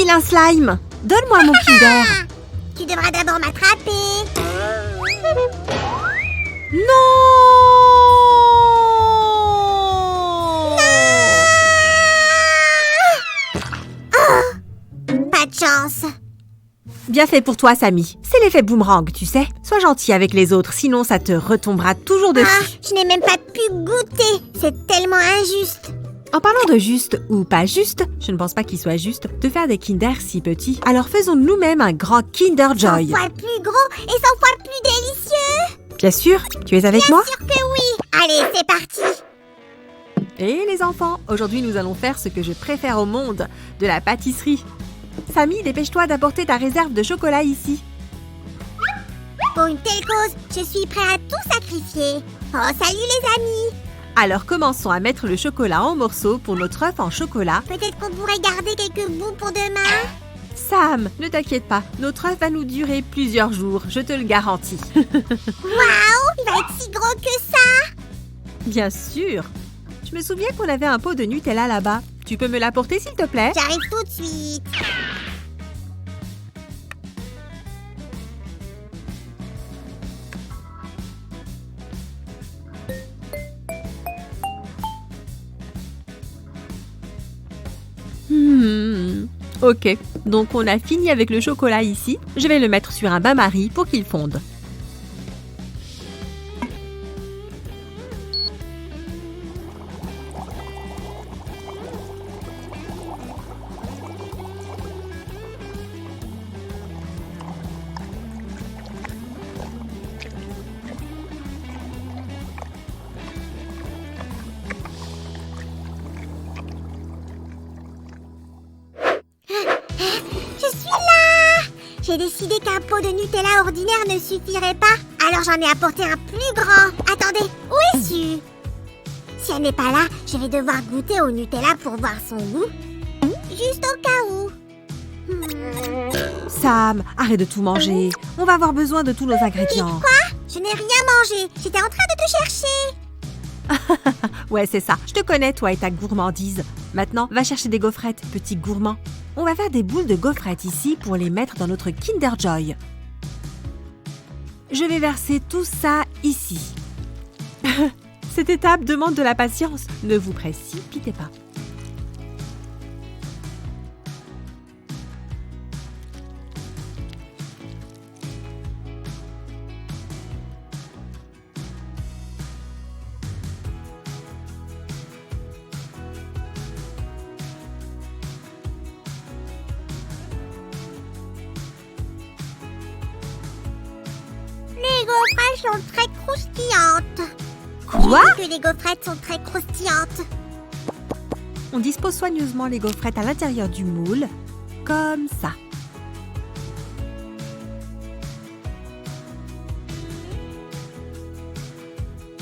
vilain slime! Donne-moi mon Kinder! Tu devras d'abord m'attraper. Non! Pas de chance. Bien fait pour toi, Samy. C'est l'effet boomerang, tu sais. Sois gentil avec les autres, sinon ça te retombera toujours dessus. Je n'ai même pas pu goûter. C'est tellement injuste. En parlant de juste ou pas juste, je ne pense pas qu'il soit juste de faire des Kinder si petits. Alors faisons nous-mêmes un grand Kinder 100 Joy. fois plus gros et 100 fois plus délicieux. Bien sûr, tu es avec moi? Bien sûr que oui. Allez, c'est parti. Et les enfants, aujourd'hui nous allons faire ce que je préfère au monde, de la pâtisserie. Samy, dépêche-toi d'apporter ta réserve de chocolat ici. Pour une telle cause, je suis prêt à tout sacrifier. Oh, salut les amis. Alors commençons à mettre le chocolat en morceaux pour notre œuf en chocolat. Peut-être qu'on pourrait garder quelques bouts pour demain. Sam, ne t'inquiète pas, notre œuf va nous durer plusieurs jours, je te le garantis. Waouh, il va être si gros que ça. Bien sûr. Je me souviens qu'on avait un pot de Nutella là-bas. Tu peux me l'apporter s'il te plaît? J'arrive tout de suite. Ok, donc on a fini avec le chocolat ici. Je vais le mettre sur un bain-marie pour qu'il fonde. Je suis là. J'ai décidé qu'un pot de Nutella ordinaire ne suffirait pas. Alors j'en ai apporté un plus grand. Attendez, où est-ce? Si elle n'est pas là, je vais devoir goûter au Nutella pour voir son goût. Juste au cas où. Sam, arrête de tout manger. On va avoir besoin de tous nos ingrédients. Quoi? Je n'ai rien mangé. J'étais en train de te chercher. Ouais, c'est ça. Je te connais, toi et ta gourmandise. Maintenant, va chercher des gaufrettes, petit gourmand. On va faire des boules de gaufrettes ici pour les mettre dans notre Kinder Joy. Je vais verser tout ça ici. Cette étape demande de la patience. Ne vous précipitez pas. Les gaufrettes sont très croustillantes. Quoi? J'ai dit que les gaufrettes sont très croustillantes. On dispose soigneusement les gaufrettes à l'intérieur du moule, comme ça.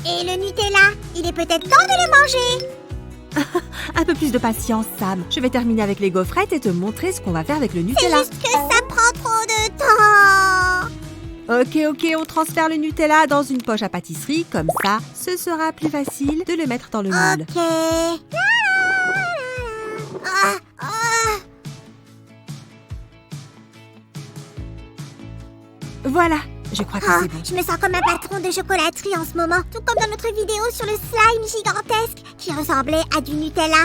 Et le Nutella, il est peut-être temps de le manger. Un peu plus de patience, Sam. Je vais terminer avec les gaufrettes et te montrer ce qu'on va faire avec le C'est Nutella. juste que ça prend trop de temps. Ok, on transfère le Nutella dans une poche à pâtisserie, comme ça, ce sera plus facile de le mettre dans le moule. Ok. Ah, ah. Voilà, je crois que Ah, c'est bon. je me sens comme un patron de chocolaterie en ce moment, tout comme dans notre vidéo sur le slime gigantesque qui ressemblait à du Nutella.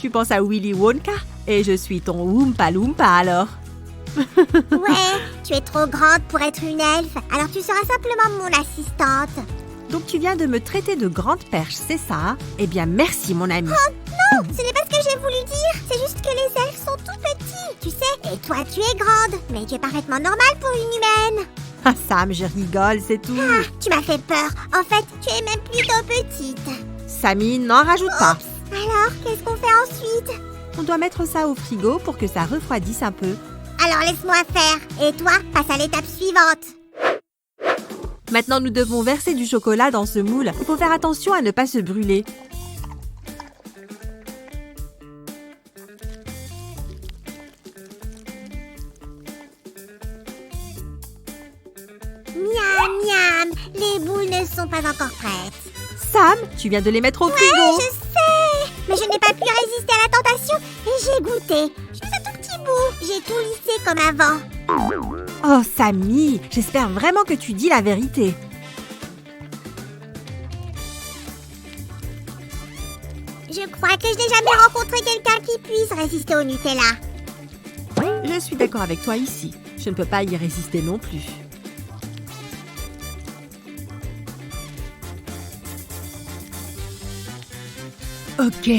Tu penses à Willy Wonka? Et je suis ton Oompa Loompa alors. Ouais, tu es trop grande pour être une elfe, alors tu seras simplement mon assistante. Donc tu viens de me traiter de grande perche, c'est ça? Eh bien merci mon ami. Non, ce n'est pas ce que j'ai voulu dire, c'est juste que les elfes sont tout petits, tu sais. Et toi, tu es grande, mais tu es parfaitement normale pour une humaine. Ah Sam, je rigole, c'est tout. Ah, tu m'as fait peur. En fait, tu es même plutôt petite. Samy, n'en rajoute pas. Alors, qu'est-ce qu'on fait ensuite? On doit mettre ça au frigo pour que ça refroidisse un peu. Alors laisse-moi faire. Et toi, passe à l'étape suivante. Maintenant, nous devons verser du chocolat dans ce moule. Il faut faire attention à ne pas se brûler. Miam, miam. Les boules ne sont pas encore prêtes. Sam, tu viens de les mettre au frigo. Je sais. Mais je n'ai pas pu résister à la tentation et j'ai goûté. Juste un tout petit bout. J'ai tout lissé comme avant. Oh, Samy, j'espère vraiment que tu dis la vérité. Je crois que je n'ai jamais rencontré quelqu'un qui puisse résister au Nutella. Je suis d'accord avec toi ici. Je ne peux pas y résister non plus. Ok,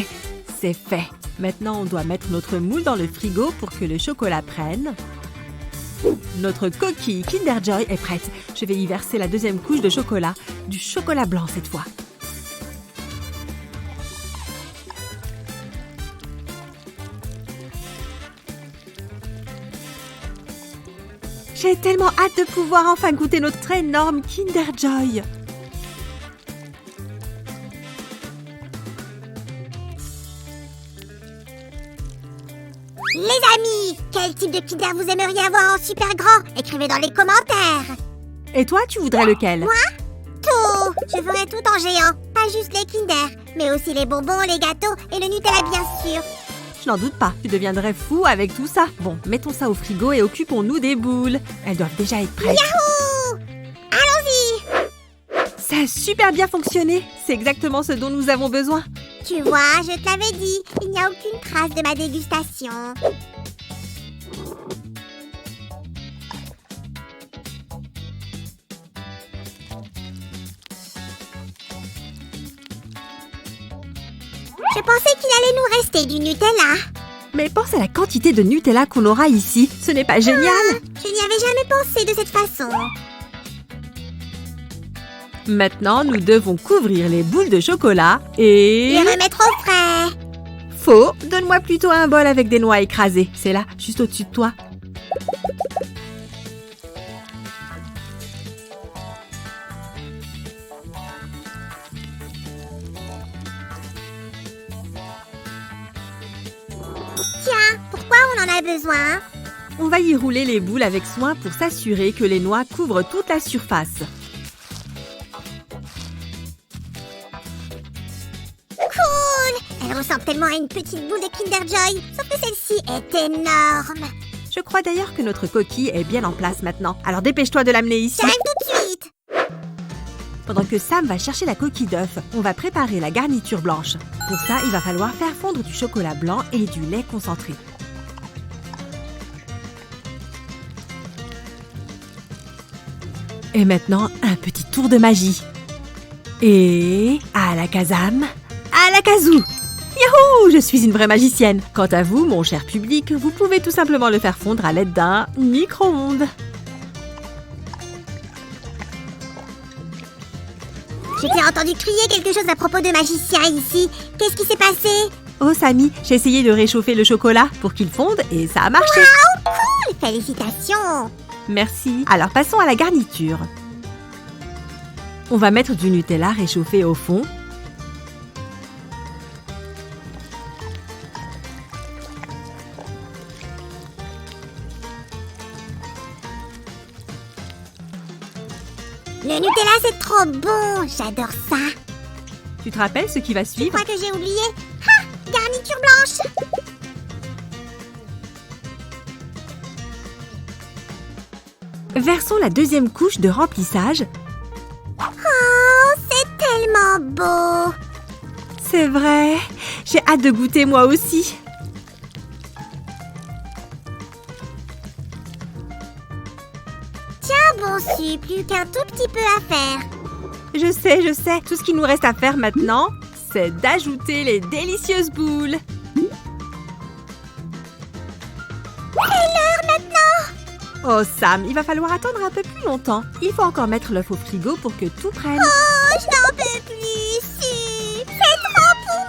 c'est fait. Maintenant, on doit mettre notre moule dans le frigo pour que le chocolat prenne. Notre coquille Kinder Joy est prête. Je vais y verser la deuxième couche de chocolat, du chocolat blanc cette fois. J'ai tellement hâte de pouvoir enfin goûter notre énorme Kinder Joy. Les amis, quel type de Kinder vous aimeriez avoir en super grand? Écrivez dans les commentaires. Et toi, tu voudrais lequel? Moi? Tout. Je ferai tout en géant. Pas juste les Kinder, mais aussi les bonbons, les gâteaux et le Nutella bien sûr. Je n'en doute pas, tu deviendrais fou avec tout ça. Bon, mettons ça au frigo et occupons-nous des boules. Elles doivent déjà être prêtes. Yahoo! Allons-y! Ça a super bien fonctionné. C'est exactement ce dont nous avons besoin. Tu vois, je te l'avais dit, il n'y a aucune trace de ma dégustation. Je pensais qu'il allait nous rester du Nutella. Mais pense à la quantité de Nutella qu'on aura ici. Ce n'est pas génial? Je n'y avais jamais pensé de cette façon. Maintenant, nous devons couvrir les boules de chocolat et... Les remettre au frais. Faux, donne-moi plutôt un bol avec des noix écrasées. C'est là, juste au-dessus de toi. Tiens, pourquoi on en a besoin? On va y rouler les boules avec soin pour s'assurer que les noix couvrent toute la surface. Cool! Elle ressemble tellement à une petite boule de Kinder Joy, sauf que celle-ci est énorme. Je crois d'ailleurs que notre coquille est bien en place maintenant. Alors dépêche-toi de l'amener ici. J'arrive tout de suite. Pendant que Sam va chercher la coquille d'œuf, on va préparer la garniture blanche. Pour ça, il va falloir faire fondre du chocolat blanc et du lait concentré. Et maintenant, un petit tour de magie. Et... à la Kazam, à la Kazoo! Yahoo! Je suis une vraie magicienne. Quant à vous, mon cher public, vous pouvez tout simplement le faire fondre à l'aide d'un micro-ondes. Je t'ai entendu crier quelque chose à propos de magicien ici. Qu'est-ce qui s'est passé? Oh, Samy, j'ai essayé de réchauffer le chocolat pour qu'il fonde et ça a marché. Waouh, cool! Félicitations! Merci. Alors, passons à la garniture. On va mettre du Nutella réchauffé au fond. Le Nutella, c'est trop bon! J'adore ça! Tu te rappelles ce qui va Je suivre? crois que j'ai oublié. Ah! Garniture blanche! Versons la deuxième couche de remplissage. Oh, c'est tellement beau! C'est vrai. J'ai hâte de goûter moi aussi. Tiens, bon su, plus qu'un tout petit peu à faire. Je sais. Tout ce qu'il nous reste à faire maintenant, c'est d'ajouter les délicieuses boules. C'est l'heure maintenant! Oh Sam, il va falloir attendre un peu plus longtemps. Il faut encore mettre l'œuf au frigo pour que tout prenne. Oh, je n'en peux plus, Su! C'est trop pour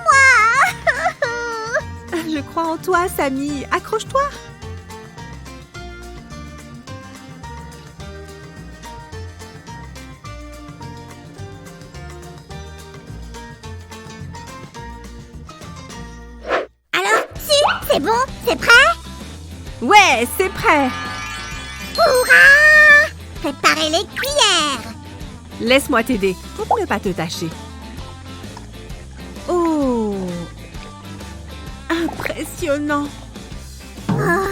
moi! Je crois en toi, Samy. Accroche-toi. Alors, Su, c'est bon? C'est prêt? Ouais, c'est prêt. Hurrah! Préparez les cuillères! Laisse-moi t'aider pour ne pas te tâcher. Oh! Impressionnant! Oh,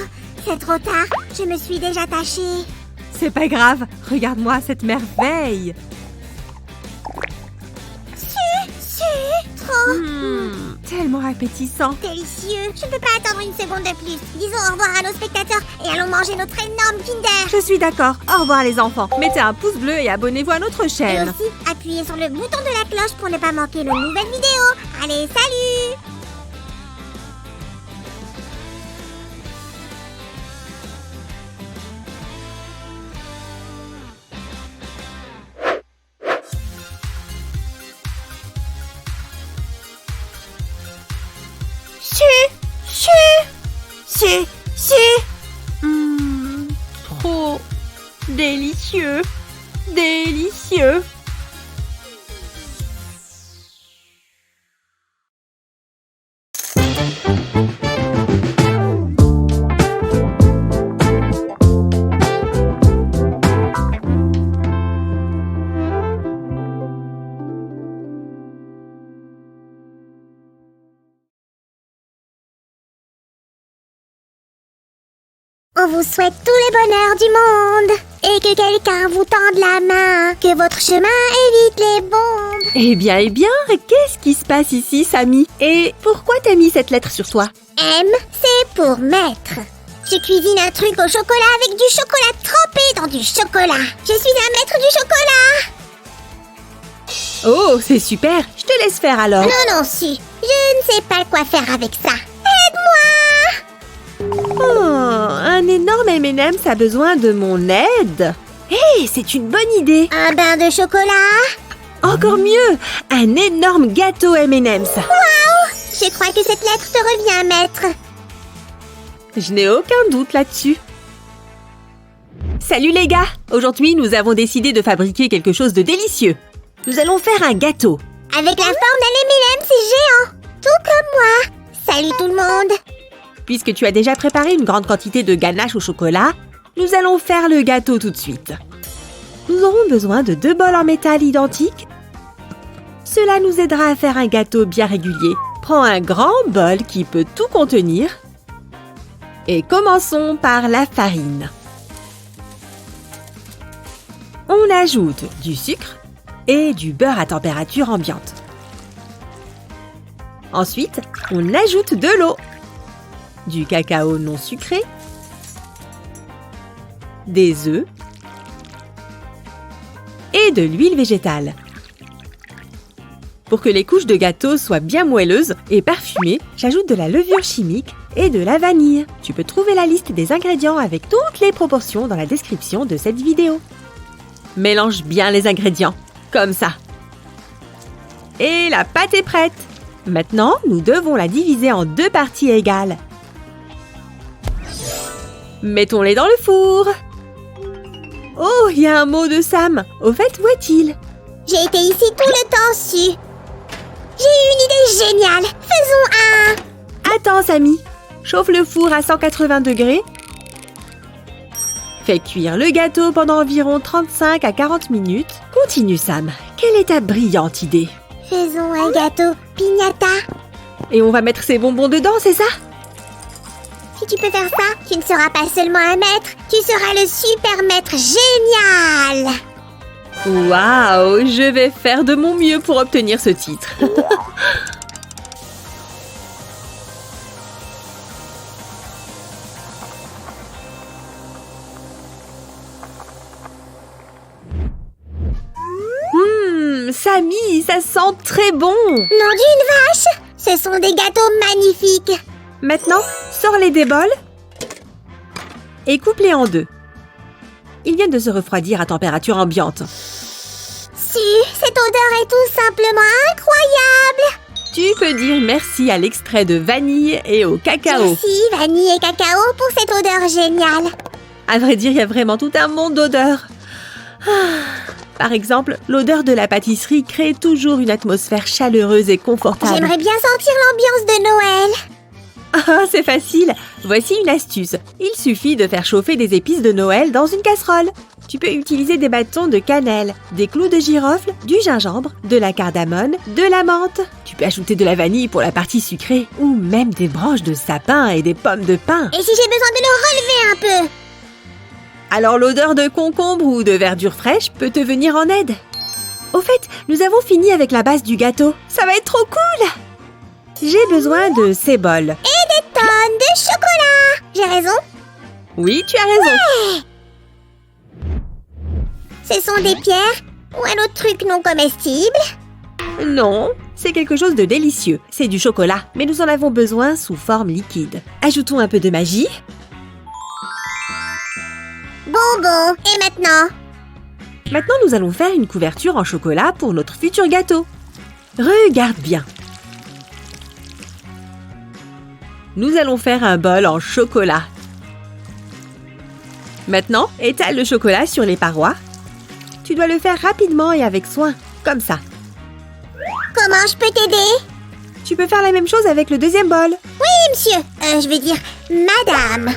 C'est trop tard, je me suis déjà tachée. C'est pas grave, regarde-moi cette merveille. Trop Tellement appétissant. délicieux. Je ne peux pas attendre une seconde de plus. Disons au revoir à nos spectateurs et allons manger notre énorme Kinder. Je suis d'accord. Au revoir les enfants. Mettez un pouce bleu et abonnez-vous à notre Et chaîne. aussi, appuyez sur le bouton de la cloche pour ne pas manquer nos nouvelles vidéos. Allez, salut! Trop délicieux. Délicieux. On vous souhaite tous les bonheurs du monde et que quelqu'un vous tende la main, que votre chemin évite les bombes. Eh bien, qu'est-ce qui se passe ici, Samy? Et pourquoi t'as mis cette lettre sur toi? M, c'est pour maître. Je cuisine un truc au chocolat avec du chocolat trempé dans du chocolat. Je suis un maître du chocolat. Oh, c'est super. Je te laisse faire alors. Non, si, je ne sais pas quoi faire avec ça. Aide-moi! Oh, un énorme M&M's a besoin de mon aide. Hé, c'est une bonne idée. Un bain de chocolat? Encore mieux, un énorme gâteau M&M's. Waouh! Je crois que cette lettre te revient, maître. Je n'ai aucun doute là-dessus. Salut les gars! Aujourd'hui, nous avons décidé de fabriquer quelque chose de délicieux. Nous allons faire un gâteau. Avec la forme d'un M&M's géant, tout comme moi. Salut tout le monde. Puisque tu as déjà préparé une grande quantité de ganache au chocolat, nous allons faire le gâteau tout de suite. Nous aurons besoin de 2 bols en métal identiques. Cela nous aidera à faire un gâteau bien régulier. Prends un grand bol qui peut tout contenir. Et commençons par la farine. On ajoute du sucre et du beurre à température ambiante. Ensuite, on ajoute de l'eau, du cacao non sucré, des œufs et de l'huile végétale. Pour que les couches de gâteau soient bien moelleuses et parfumées, j'ajoute de la levure chimique et de la vanille. Tu peux trouver la liste des ingrédients avec toutes les proportions dans la description de cette vidéo. Mélange bien les ingrédients, comme ça. Et la pâte est prête. Maintenant, nous devons la diviser en 2 parties égales. Mettons-les dans le four. Oh, il y a un mot de Sam. Au fait, où est-il? J'ai été ici tout le temps, Su. J'ai eu une idée géniale. Faisons un... Attends, Samy. Chauffe le four à 180 degrés. Fais cuire le gâteau pendant environ 35 à 40 minutes. Continue, Sam. Quelle est ta brillante idée? Faisons un gâteau piñata. Et on va mettre ces bonbons dedans, c'est ça? Si tu peux faire ça, tu ne seras pas seulement un maître, tu seras le super maître génial. Waouh, je vais faire de mon mieux pour obtenir ce titre. Samy, ça sent très bon. Nom d'une vache, ce sont des gâteaux magnifiques. Maintenant, sors-les des bols et coupe-les en 2. Ils viennent de se refroidir à température ambiante. Su, cette odeur est tout simplement incroyable. Tu peux dire merci à l'extrait de vanille et au cacao. Merci, vanille et cacao, pour cette odeur géniale. À vrai dire, il y a vraiment tout un monde d'odeurs. Par exemple, l'odeur de la pâtisserie crée toujours une atmosphère chaleureuse et confortable. J'aimerais bien sentir l'ambiance de Noël. Ah, c'est facile. Voici une astuce. Il suffit de faire chauffer des épices de Noël dans une casserole. Tu peux utiliser des bâtons de cannelle, des clous de girofle, du gingembre, de la cardamone, de la menthe. Tu peux ajouter de la vanille pour la partie sucrée ou même des branches de sapin et des pommes de pin. Et si j'ai besoin de le relever un peu? Alors l'odeur de concombre ou de verdure fraîche peut te venir en aide. Au fait, nous avons fini avec la base du gâteau. Ça va être trop cool! J'ai besoin de ces bols. Et des tonnes de chocolat! J'ai raison? Oui, tu as raison. Ce sont des pierres ou un autre truc non comestible? Non, c'est quelque chose de délicieux. C'est du chocolat, mais nous en avons besoin sous forme liquide. Ajoutons un peu de magie. Bonbon. Et maintenant? Maintenant, nous allons faire une couverture en chocolat pour notre futur gâteau. Regarde bien. Nous allons faire un bol en chocolat. Maintenant, étale le chocolat sur les parois. Tu dois le faire rapidement et avec soin, comme ça. Comment je peux t'aider? Tu peux faire la même chose avec le deuxième bol. Oui, monsieur. Je veux dire, madame.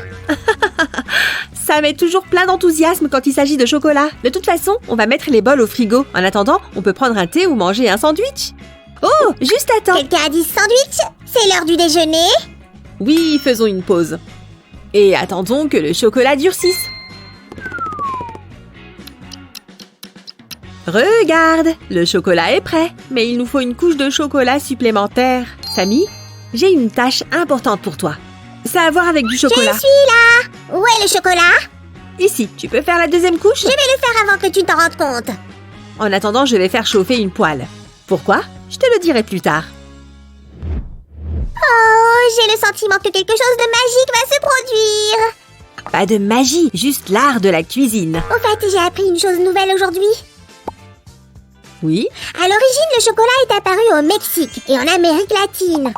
Ça met toujours plein d'enthousiasme quand il s'agit de chocolat. De toute façon, on va mettre les bols au frigo. En attendant, on peut prendre un thé ou manger un sandwich. Oh, juste attends. Quelqu'un a dit sandwich? C'est l'heure du déjeuner? Oui, faisons une pause. Et attendons que le chocolat durcisse. Regarde, le chocolat est prêt. Mais il nous faut une couche de chocolat supplémentaire. Samy, j'ai une tâche importante pour toi. Ça a à voir avec du chocolat. Je suis là! Où est le chocolat? Ici, tu peux faire la deuxième couche? Je vais le faire avant que tu t'en rendes compte. En attendant, je vais faire chauffer une poêle. Pourquoi? Je te le dirai plus tard. Oh, j'ai le sentiment que quelque chose de magique va se produire. Pas de magie, juste l'art de la cuisine. Au fait, j'ai appris une chose nouvelle aujourd'hui. Oui? À l'origine, le chocolat est apparu au Mexique et en Amérique latine.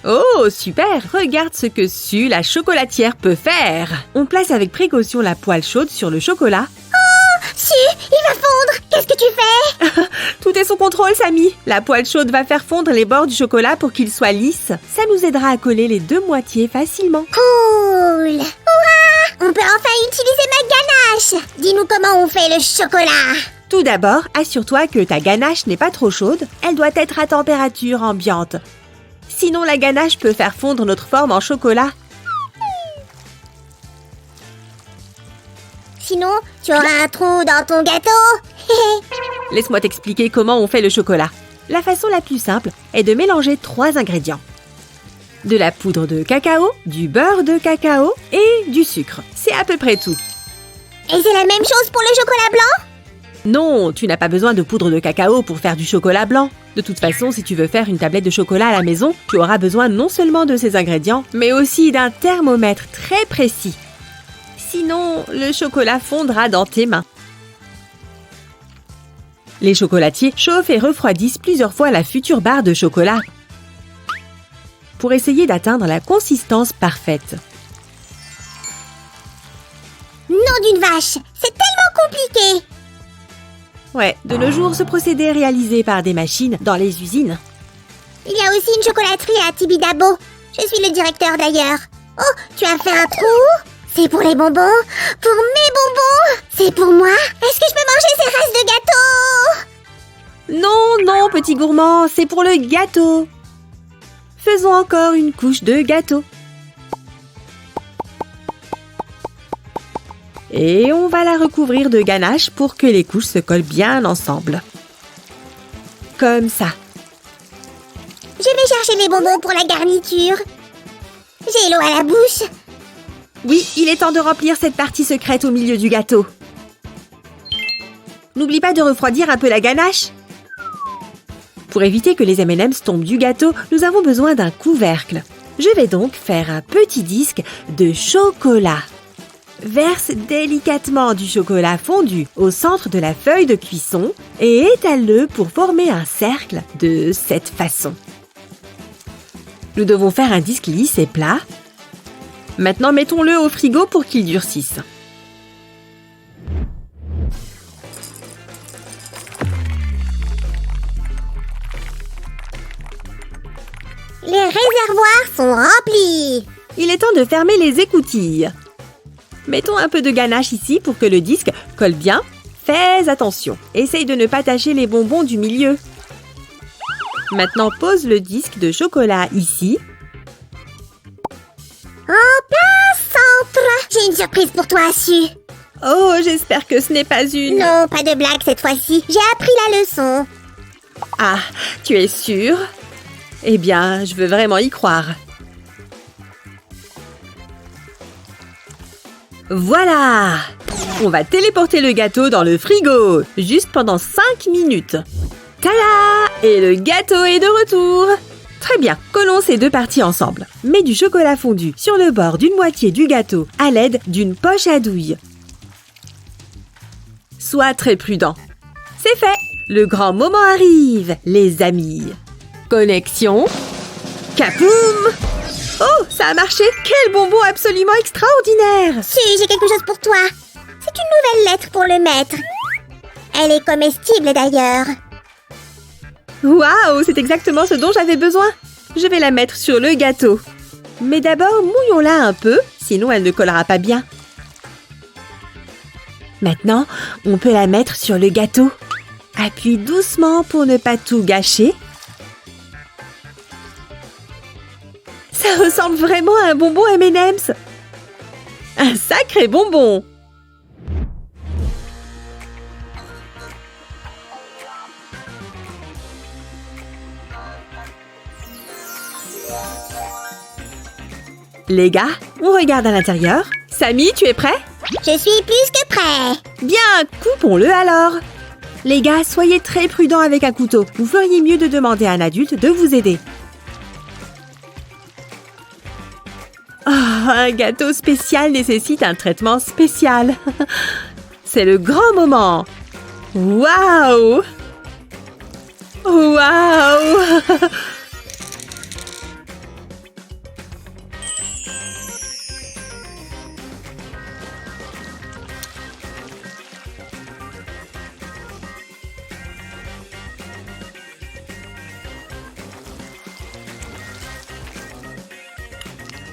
Oh, super! Regarde ce que Sue, la chocolatière, peut faire! On place avec précaution la poêle chaude sur le chocolat. Oh, Sue, il va fondre! Qu'est-ce que tu fais? Tout est sous contrôle, Samy! La poêle chaude va faire fondre les bords du chocolat pour qu'ils soient lisses. Ça nous aidera à coller les deux moitiés facilement. Cool! Hurrah! On peut enfin utiliser ma ganache! Dis-nous comment on fait le chocolat! Tout d'abord, assure-toi que ta ganache n'est pas trop chaude. Elle doit être à température ambiante. Sinon, la ganache peut faire fondre notre forme en chocolat. Sinon, tu auras un trou dans ton gâteau. Laisse-moi t'expliquer comment on fait le chocolat. La façon la plus simple est de mélanger 3 ingrédients. De la poudre de cacao, du beurre de cacao et du sucre. C'est à peu près tout. Et c'est la même chose pour le chocolat blanc? Non, tu n'as pas besoin de poudre de cacao pour faire du chocolat blanc. De toute façon, si tu veux faire une tablette de chocolat à la maison, tu auras besoin non seulement de ces ingrédients, mais aussi d'un thermomètre très précis. Sinon, le chocolat fondra dans tes mains. Les chocolatiers chauffent et refroidissent plusieurs fois la future barre de chocolat pour essayer d'atteindre la consistance parfaite. Nom d'une vache, c'est tellement compliqué! Ouais, de nos jours, ce procédé est réalisé par des machines dans les usines. Il y a aussi une chocolaterie à Tibidabo. Je suis le directeur d'ailleurs. Oh, tu as fait un trou? C'est pour les bonbons? Pour mes bonbons? C'est pour moi? Est-ce que je peux manger ces restes de gâteau? Non, non, petit gourmand, c'est pour le gâteau. Faisons encore une couche de gâteau. Et on va la recouvrir de ganache pour que les couches se collent bien ensemble. Comme ça. Je vais chercher les bonbons pour la garniture. J'ai l'eau à la bouche. Oui, il est temps de remplir cette partie secrète au milieu du gâteau. N'oublie pas de refroidir un peu la ganache. Pour éviter que les M&M's tombent du gâteau, nous avons besoin d'un couvercle. Je vais donc faire un petit disque de chocolat. Verse délicatement du chocolat fondu au centre de la feuille de cuisson et étale-le pour former un cercle de cette façon. Nous devons faire un disque lisse et plat. Maintenant, mettons-le au frigo pour qu'il durcisse. Les réservoirs sont remplis. Il est temps de fermer les écoutilles. Mettons un peu de ganache ici pour que le disque colle bien. Fais attention. Essaye de ne pas tacher les bonbons du milieu. Maintenant, pose le disque de chocolat ici. En plein centre. J'ai une surprise pour toi, Su. Oh, j'espère que ce n'est pas une... Non, pas de blague cette fois-ci. J'ai appris la leçon. Ah, tu es sûre? Eh bien, je veux vraiment y croire. Voilà! On va téléporter le gâteau dans le frigo, juste pendant 5 minutes. Tada! Et le gâteau est de retour! Très bien, collons ces deux parties ensemble. Mets du chocolat fondu sur le bord d'une moitié du gâteau à l'aide d'une poche à douille. Sois très prudent. C'est fait! Le grand moment arrive, les amis. Connexion. Kapoum! Oh, ça a marché! Quel bonbon absolument extraordinaire! Su, j'ai quelque chose pour toi. C'est une nouvelle lettre pour le maître. Elle est comestible d'ailleurs. Waouh, c'est exactement ce dont j'avais besoin. Je vais la mettre sur le gâteau. Mais d'abord, mouillons-la un peu, sinon elle ne collera pas bien. Maintenant, on peut la mettre sur le gâteau. Appuie doucement pour ne pas tout gâcher. Ça ressemble vraiment à un bonbon M&M's. Un sacré bonbon. Les gars, on regarde à l'intérieur. Samy, tu es prêt? Je suis plus que prêt. Bien, coupons-le alors. Les gars, soyez très prudents avec un couteau. Vous feriez mieux de demander à un adulte de vous aider. Oh, un gâteau spécial nécessite un traitement spécial. C'est le grand moment. Waouh! Waouh!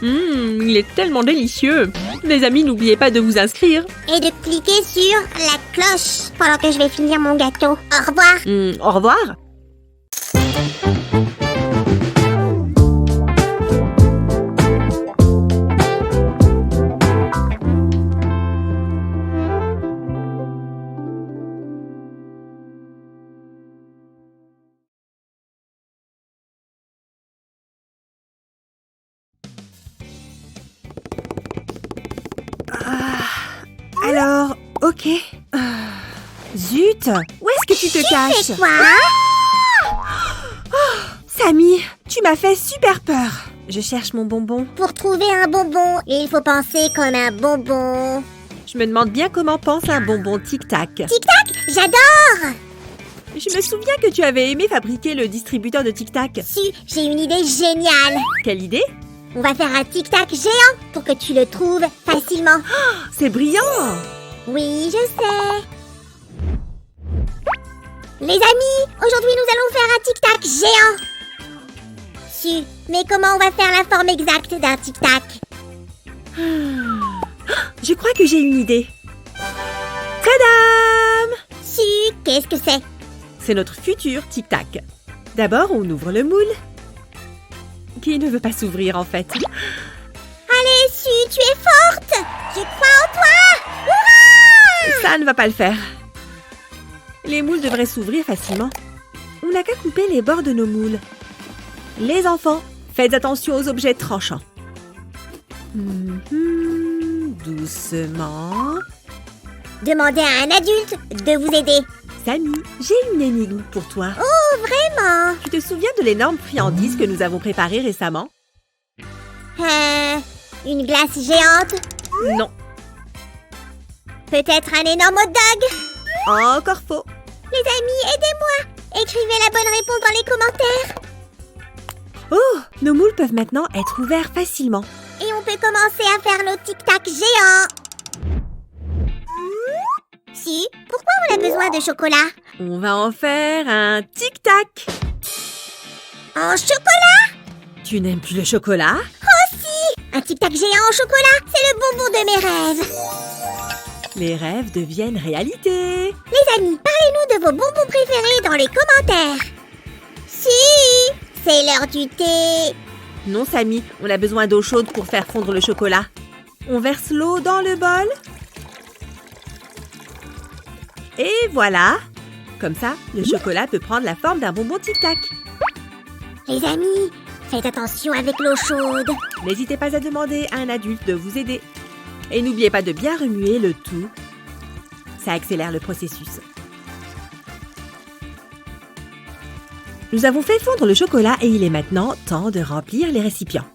Il est tellement délicieux. Les amis, n'oubliez pas de vous inscrire. Et de cliquer sur la cloche pendant que je vais finir mon gâteau. Au revoir. Au revoir. Alors, ok. Zut! Où est-ce que tu te caches? C'est quoi? Samy, tu m'as fait super peur. Je cherche mon bonbon. Pour trouver un bonbon, il faut penser comme un bonbon. Je me demande bien comment pense un bonbon tic-tac. Tic-tac, j'adore! Je me souviens que tu avais aimé fabriquer le distributeur de tic-tac. Si, j'ai une idée géniale. Quelle idée? On va faire un tic-tac géant pour que tu le trouves facilement. C'est brillant! Oui, je sais. Les amis, aujourd'hui nous allons faire un tic-tac géant. Su, mais comment on va faire la forme exacte d'un tic-tac? Je crois que j'ai une idée. Tadam! Su, qu'est-ce que c'est? C'est notre futur tic-tac. D'abord, on ouvre le moule. Qui ne veut pas s'ouvrir, en fait. Allez, Su, tu es forte! Je crois en toi! Hurrah! Ça ne va pas le faire. Les moules devraient s'ouvrir facilement. On n'a qu'à couper les bords de nos moules. Les enfants, faites attention aux objets tranchants. Doucement. Demandez à un adulte de vous aider. Samy, j'ai une énigme pour toi. Oh, vraiment? Tu te souviens de l'énorme friandise que nous avons préparée récemment? Une glace géante? Non. Peut-être un énorme hot dog? Encore faux. Les amis, aidez-moi! Écrivez la bonne réponse dans les commentaires. Oh, nos moules peuvent maintenant être ouverts facilement. Et on peut commencer à faire nos tic-tac géants. Si, pourquoi on a besoin de chocolat? On va en faire un tic-tac. En chocolat? Tu n'aimes plus le chocolat? Oh si! Un tic-tac géant au chocolat, c'est le bonbon de mes rêves. Les rêves deviennent réalité. Les amis, parlez-nous de vos bonbons préférés dans les commentaires. Si, c'est l'heure du thé. Non, Samy, on a besoin d'eau chaude pour faire fondre le chocolat. On verse l'eau dans le bol. Et voilà. Comme ça, le chocolat peut prendre la forme d'un bonbon tic-tac. Les amis, faites attention avec l'eau chaude. N'hésitez pas à demander à un adulte de vous aider. Et n'oubliez pas de bien remuer le tout. Ça accélère le processus. Nous avons fait fondre le chocolat et il est maintenant temps de remplir les récipients.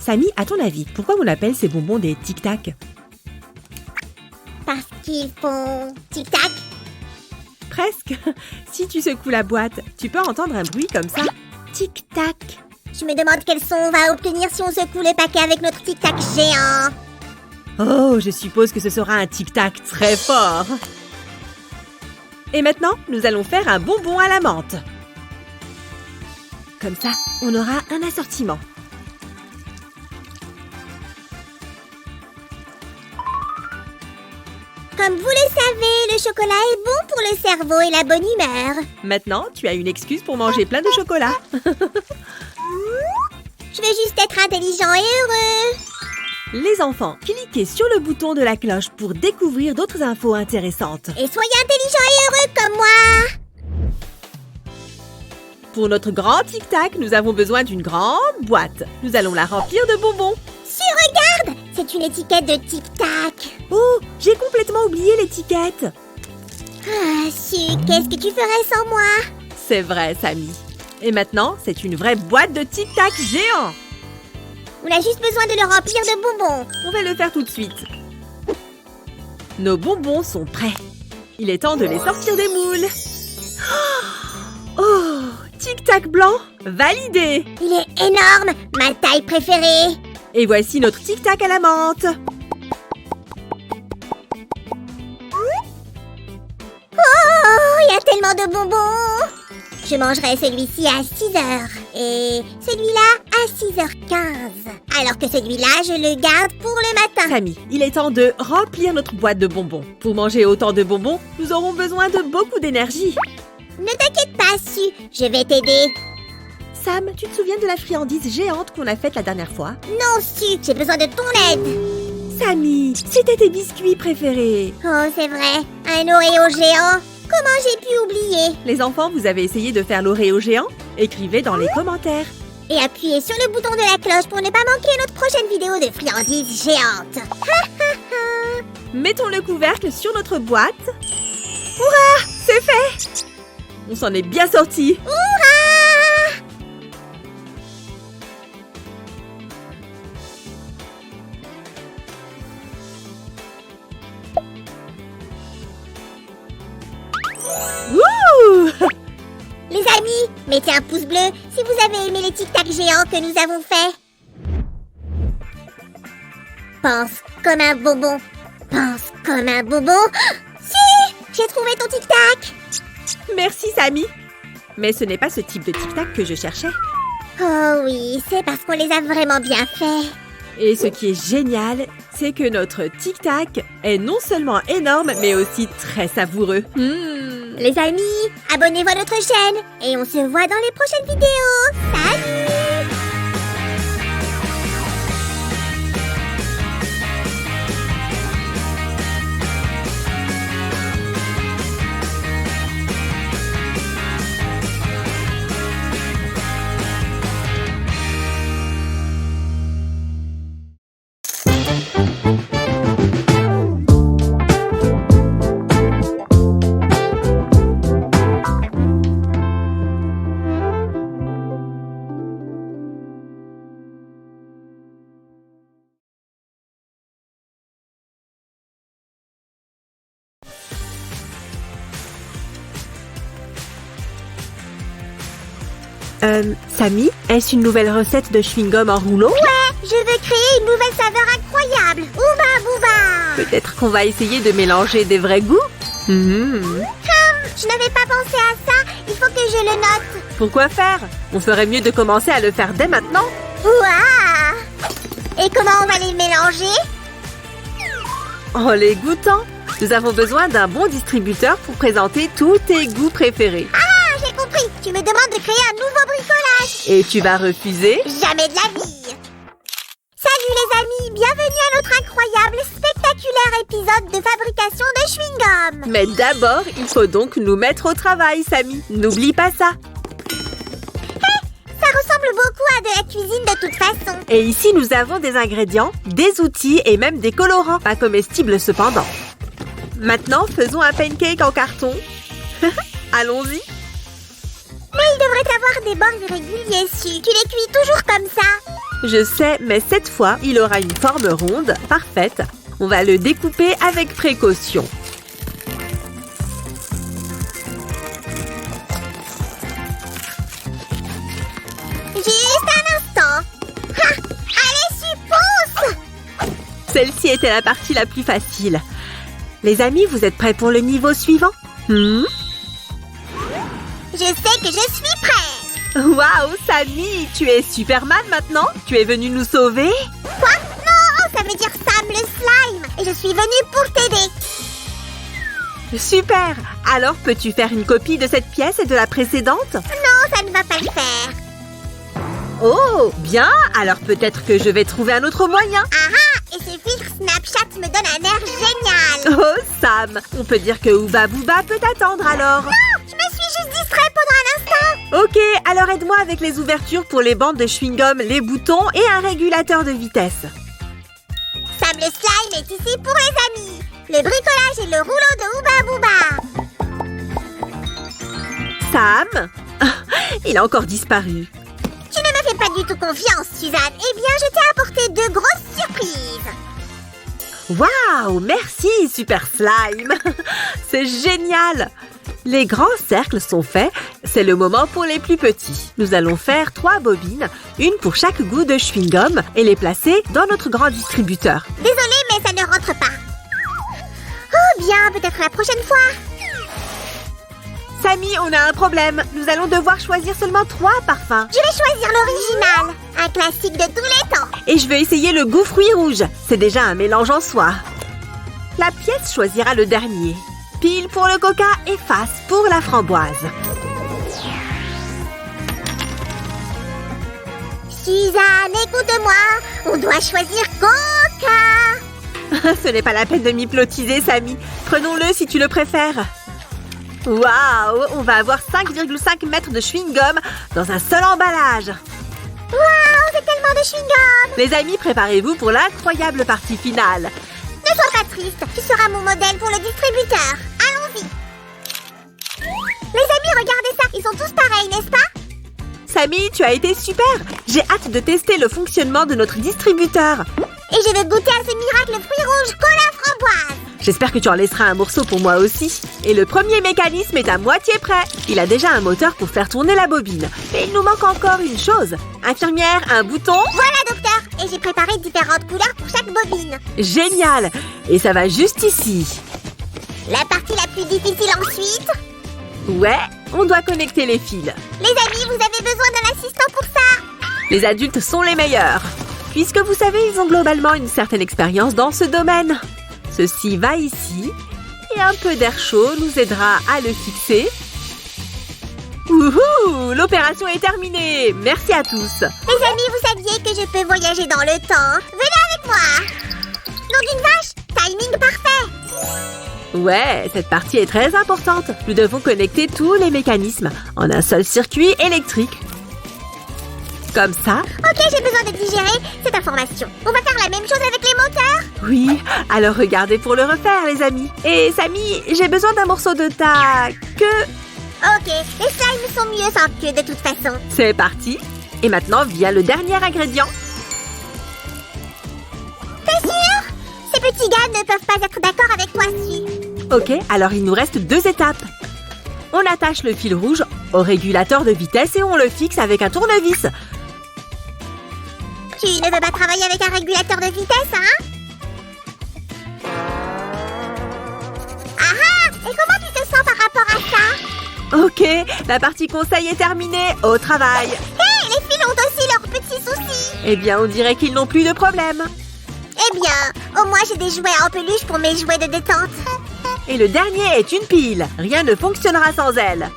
Samy, à ton avis, pourquoi on appelle ces bonbons des tic-tac? Parce qu'ils font tic-tac. Presque. Si tu secoues la boîte, tu peux entendre un bruit comme ça. Tic-tac. Je me demande quel son on va obtenir si on secoue le paquet avec notre tic-tac géant. Oh, je suppose que ce sera un tic-tac très fort. Et maintenant, nous allons faire un bonbon à la menthe. Comme ça, on aura un assortiment. Comme vous le savez, le chocolat est bon pour le cerveau et la bonne humeur. Maintenant, tu as une excuse pour manger plein de chocolat. Je veux juste être intelligent et heureux. Les enfants, cliquez sur le bouton de la cloche pour découvrir d'autres infos intéressantes. Et soyez intelligents et heureux comme moi. Pour notre grand tic-tac, nous avons besoin d'une grande boîte. Nous allons la remplir de bonbons. Si, regarde, c'est une étiquette de tic-tac. Oh, j'ai complètement oublié l'étiquette. Ah, Su, qu'est-ce que tu ferais sans moi? C'est vrai, Samy. Et maintenant, c'est une vraie boîte de tic-tac géant. On a juste besoin de le remplir de bonbons. On va le faire tout de suite. Nos bonbons sont prêts. Il est temps de les sortir des moules. Oh, tic-tac blanc, validé. Il est énorme, ma taille préférée. Et voici notre tic-tac à la menthe. Oh, il y a tellement de bonbons. Je mangerai celui-ci à 6h et celui-là à 6h15. Alors que celui-là, je le garde pour le matin. Samy, il est temps de remplir notre boîte de bonbons. Pour manger autant de bonbons, nous aurons besoin de beaucoup d'énergie. Ne t'inquiète pas, Su, je vais t'aider. Sam, tu te souviens de la friandise géante qu'on a faite la dernière fois? Non, Su, j'ai besoin de ton aide. Samy, c'était tes biscuits préférés. Oh, c'est vrai, un Oreo géant. Comment j'ai pu oublier? Les enfants, vous avez essayé de faire l'Oreo géant? Écrivez dans les commentaires. Et appuyez sur le bouton de la cloche pour ne pas manquer notre prochaine vidéo de friandises géantes. Mettons le couvercle sur notre boîte. Hurrah! C'est fait! On s'en est bien sortis. Hurrah! Wouh! Les amis, mettez un pouce bleu si vous avez aimé les tic-tac géants que nous avons faits. Pense comme un bonbon. Pense comme un bonbon. Si! J'ai trouvé ton tic-tac. Merci, Samy. Mais ce n'est pas ce type de tic-tac que je cherchais. Oh oui, c'est parce qu'on les a vraiment bien faits. Et ce qui est génial, c'est que notre tic-tac est non seulement énorme, mais aussi très savoureux. Les amis, abonnez-vous à notre chaîne et on se voit dans les prochaines vidéos. Salut! Samy, est-ce une nouvelle recette de chewing-gum en rouleau? Ouais, je veux créer une nouvelle saveur incroyable. Ouba bouba. Peut-être qu'on va essayer de mélanger des vrais goûts? Je n'avais pas pensé à ça. Il faut que je le note. Pourquoi faire? On ferait mieux de commencer à le faire dès maintenant. Ouah! Et En les goûtant, nous avons besoin d'un bon distributeur pour présenter tous tes goûts préférés. Ah, j'ai compris. Tu me demandes de créer un nouveau bricolage. Et tu vas refuser? Jamais de la vie. Salut les amis, bienvenue à notre incroyable, spectaculaire épisode de fabrication de chewing-gum. Mais d'abord, il faut donc nous mettre au travail, Samy. N'oublie pas ça. Ça ressemble beaucoup à de la cuisine de toute façon. Et ici, nous avons des ingrédients, des outils et même des colorants. Pas comestibles cependant. Maintenant, faisons un pancake en carton. Allons-y. Mais il devrait avoir des bords irréguliers dessus. Tu les cuis toujours comme ça. Je sais, mais cette fois, il aura une forme ronde, parfaite. On va le découper avec précaution. Juste un instant. Ha! Allez, pousse! Celle-ci était la partie la plus facile. Les amis, vous êtes prêts pour le niveau suivant? Je sais que je suis prête. Waouh, Samy, tu es Superman maintenant? Tu es venu nous sauver? Quoi? Non, ça veut dire Sam le slime. Et je suis venue pour t'aider. Super! Alors, peux-tu faire une copie de cette pièce et de la précédente? Non, ça ne va pas le faire. Oh, bien! Alors peut-être que je vais trouver un autre moyen. Ah! Et ce filtre Snapchat me donne un air génial. Oh, Sam! On peut dire que Ouba Booba peut attendre alors. Non! Je me suis juste distrait pendant un instant. Ok, alors aide-moi avec les ouvertures pour les bandes de chewing-gum, les boutons et un régulateur de vitesse. Sam le slime est ici pour les amis. Le bricolage et le rouleau de Ouba Booba. Sam? Il a encore disparu. Tu ne me fais pas du tout confiance, Suzanne. Eh bien, je t'ai apporté deux grosses surprises. Waouh, merci, Super Slime. C'est génial. Les grands cercles sont faits. C'est le moment pour les plus petits. Nous allons faire 3 bobines, une pour chaque goût de chewing-gum et les placer dans notre grand distributeur. Désolée, mais ça ne rentre pas. Oh bien, peut-être la prochaine fois. Samy, on a un problème. Nous allons devoir choisir seulement 3 parfums. Je vais choisir l'original. Un classique de tous les temps. Et je vais essayer le goût fruits rouges. C'est déjà un mélange en soi. La pièce choisira le dernier. Pile pour le coca et face pour la framboise. Suzanne, écoute-moi. On doit choisir coca. Ce n'est pas la peine de m'hypnotiser, Samy. Prenons-le si tu le préfères. Waouh, on va avoir 5,5 mètres de chewing-gum dans un seul emballage. Waouh, c'est tellement de chewing-gum. Les amis, préparez-vous pour l'incroyable partie finale. Ne sois pas triste, tu seras mon modèle pour le distributeur. Allons-y. Les amis, regardez ça, ils sont tous pareils, n'est-ce pas? Samy, tu as été super. J'ai hâte de tester le fonctionnement de notre distributeur. Et je vais goûter à ce miracle fruits rouges cola framboise. J'espère que tu en laisseras un morceau pour moi aussi. Et le premier mécanisme est à moitié prêt. Il a déjà un moteur pour faire tourner la bobine. Mais il nous manque encore une chose. Infirmière, un bouton. Voilà, docteur. Et j'ai préparé différentes couleurs pour chaque bobine. Génial. Et ça va juste ici. La partie la plus difficile ensuite. Ouais, on doit connecter les fils. Les amis, vous avez besoin d'un assistant pour ça. Les adultes sont les meilleurs. Puisque vous savez, ils ont globalement une certaine expérience dans ce domaine. Ceci va ici, et un peu d'air chaud nous aidera à le fixer. Wouhou! L'opération est terminée! Merci à tous! Les amis, vous saviez que je peux voyager dans le temps? Venez avec moi! Nom d'une vache! Timing parfait! Ouais, cette partie est très importante. Nous devons connecter tous les mécanismes en un seul circuit électrique. Comme ça. Ok, j'ai besoin de digérer cette information. On va faire la même chose avec les moteurs? Oui, alors regardez pour le refaire, les amis. Et Samy, j'ai besoin d'un morceau de ta queue. Ok, les slimes sont mieux sans queue de toute façon. C'est parti. Et maintenant vient le dernier ingrédient. T'es sûr? Ces petits gars ne peuvent pas être d'accord avec toi dessus. Ok, alors il nous reste 2 étapes. On attache le fil rouge au régulateur de vitesse et on le fixe avec un tournevis. Tu ne veux pas travailler avec un régulateur de vitesse, hein? Ah! Et comment tu te sens par rapport à ça? Ok, la partie conseil est terminée. Au travail. Hé, les fils ont aussi leurs petits soucis. Eh bien, on dirait qu'ils n'ont plus de problème. Eh bien, au moins j'ai des jouets en peluche pour mes jouets de détente. Et le dernier est une pile. Rien ne fonctionnera sans elle.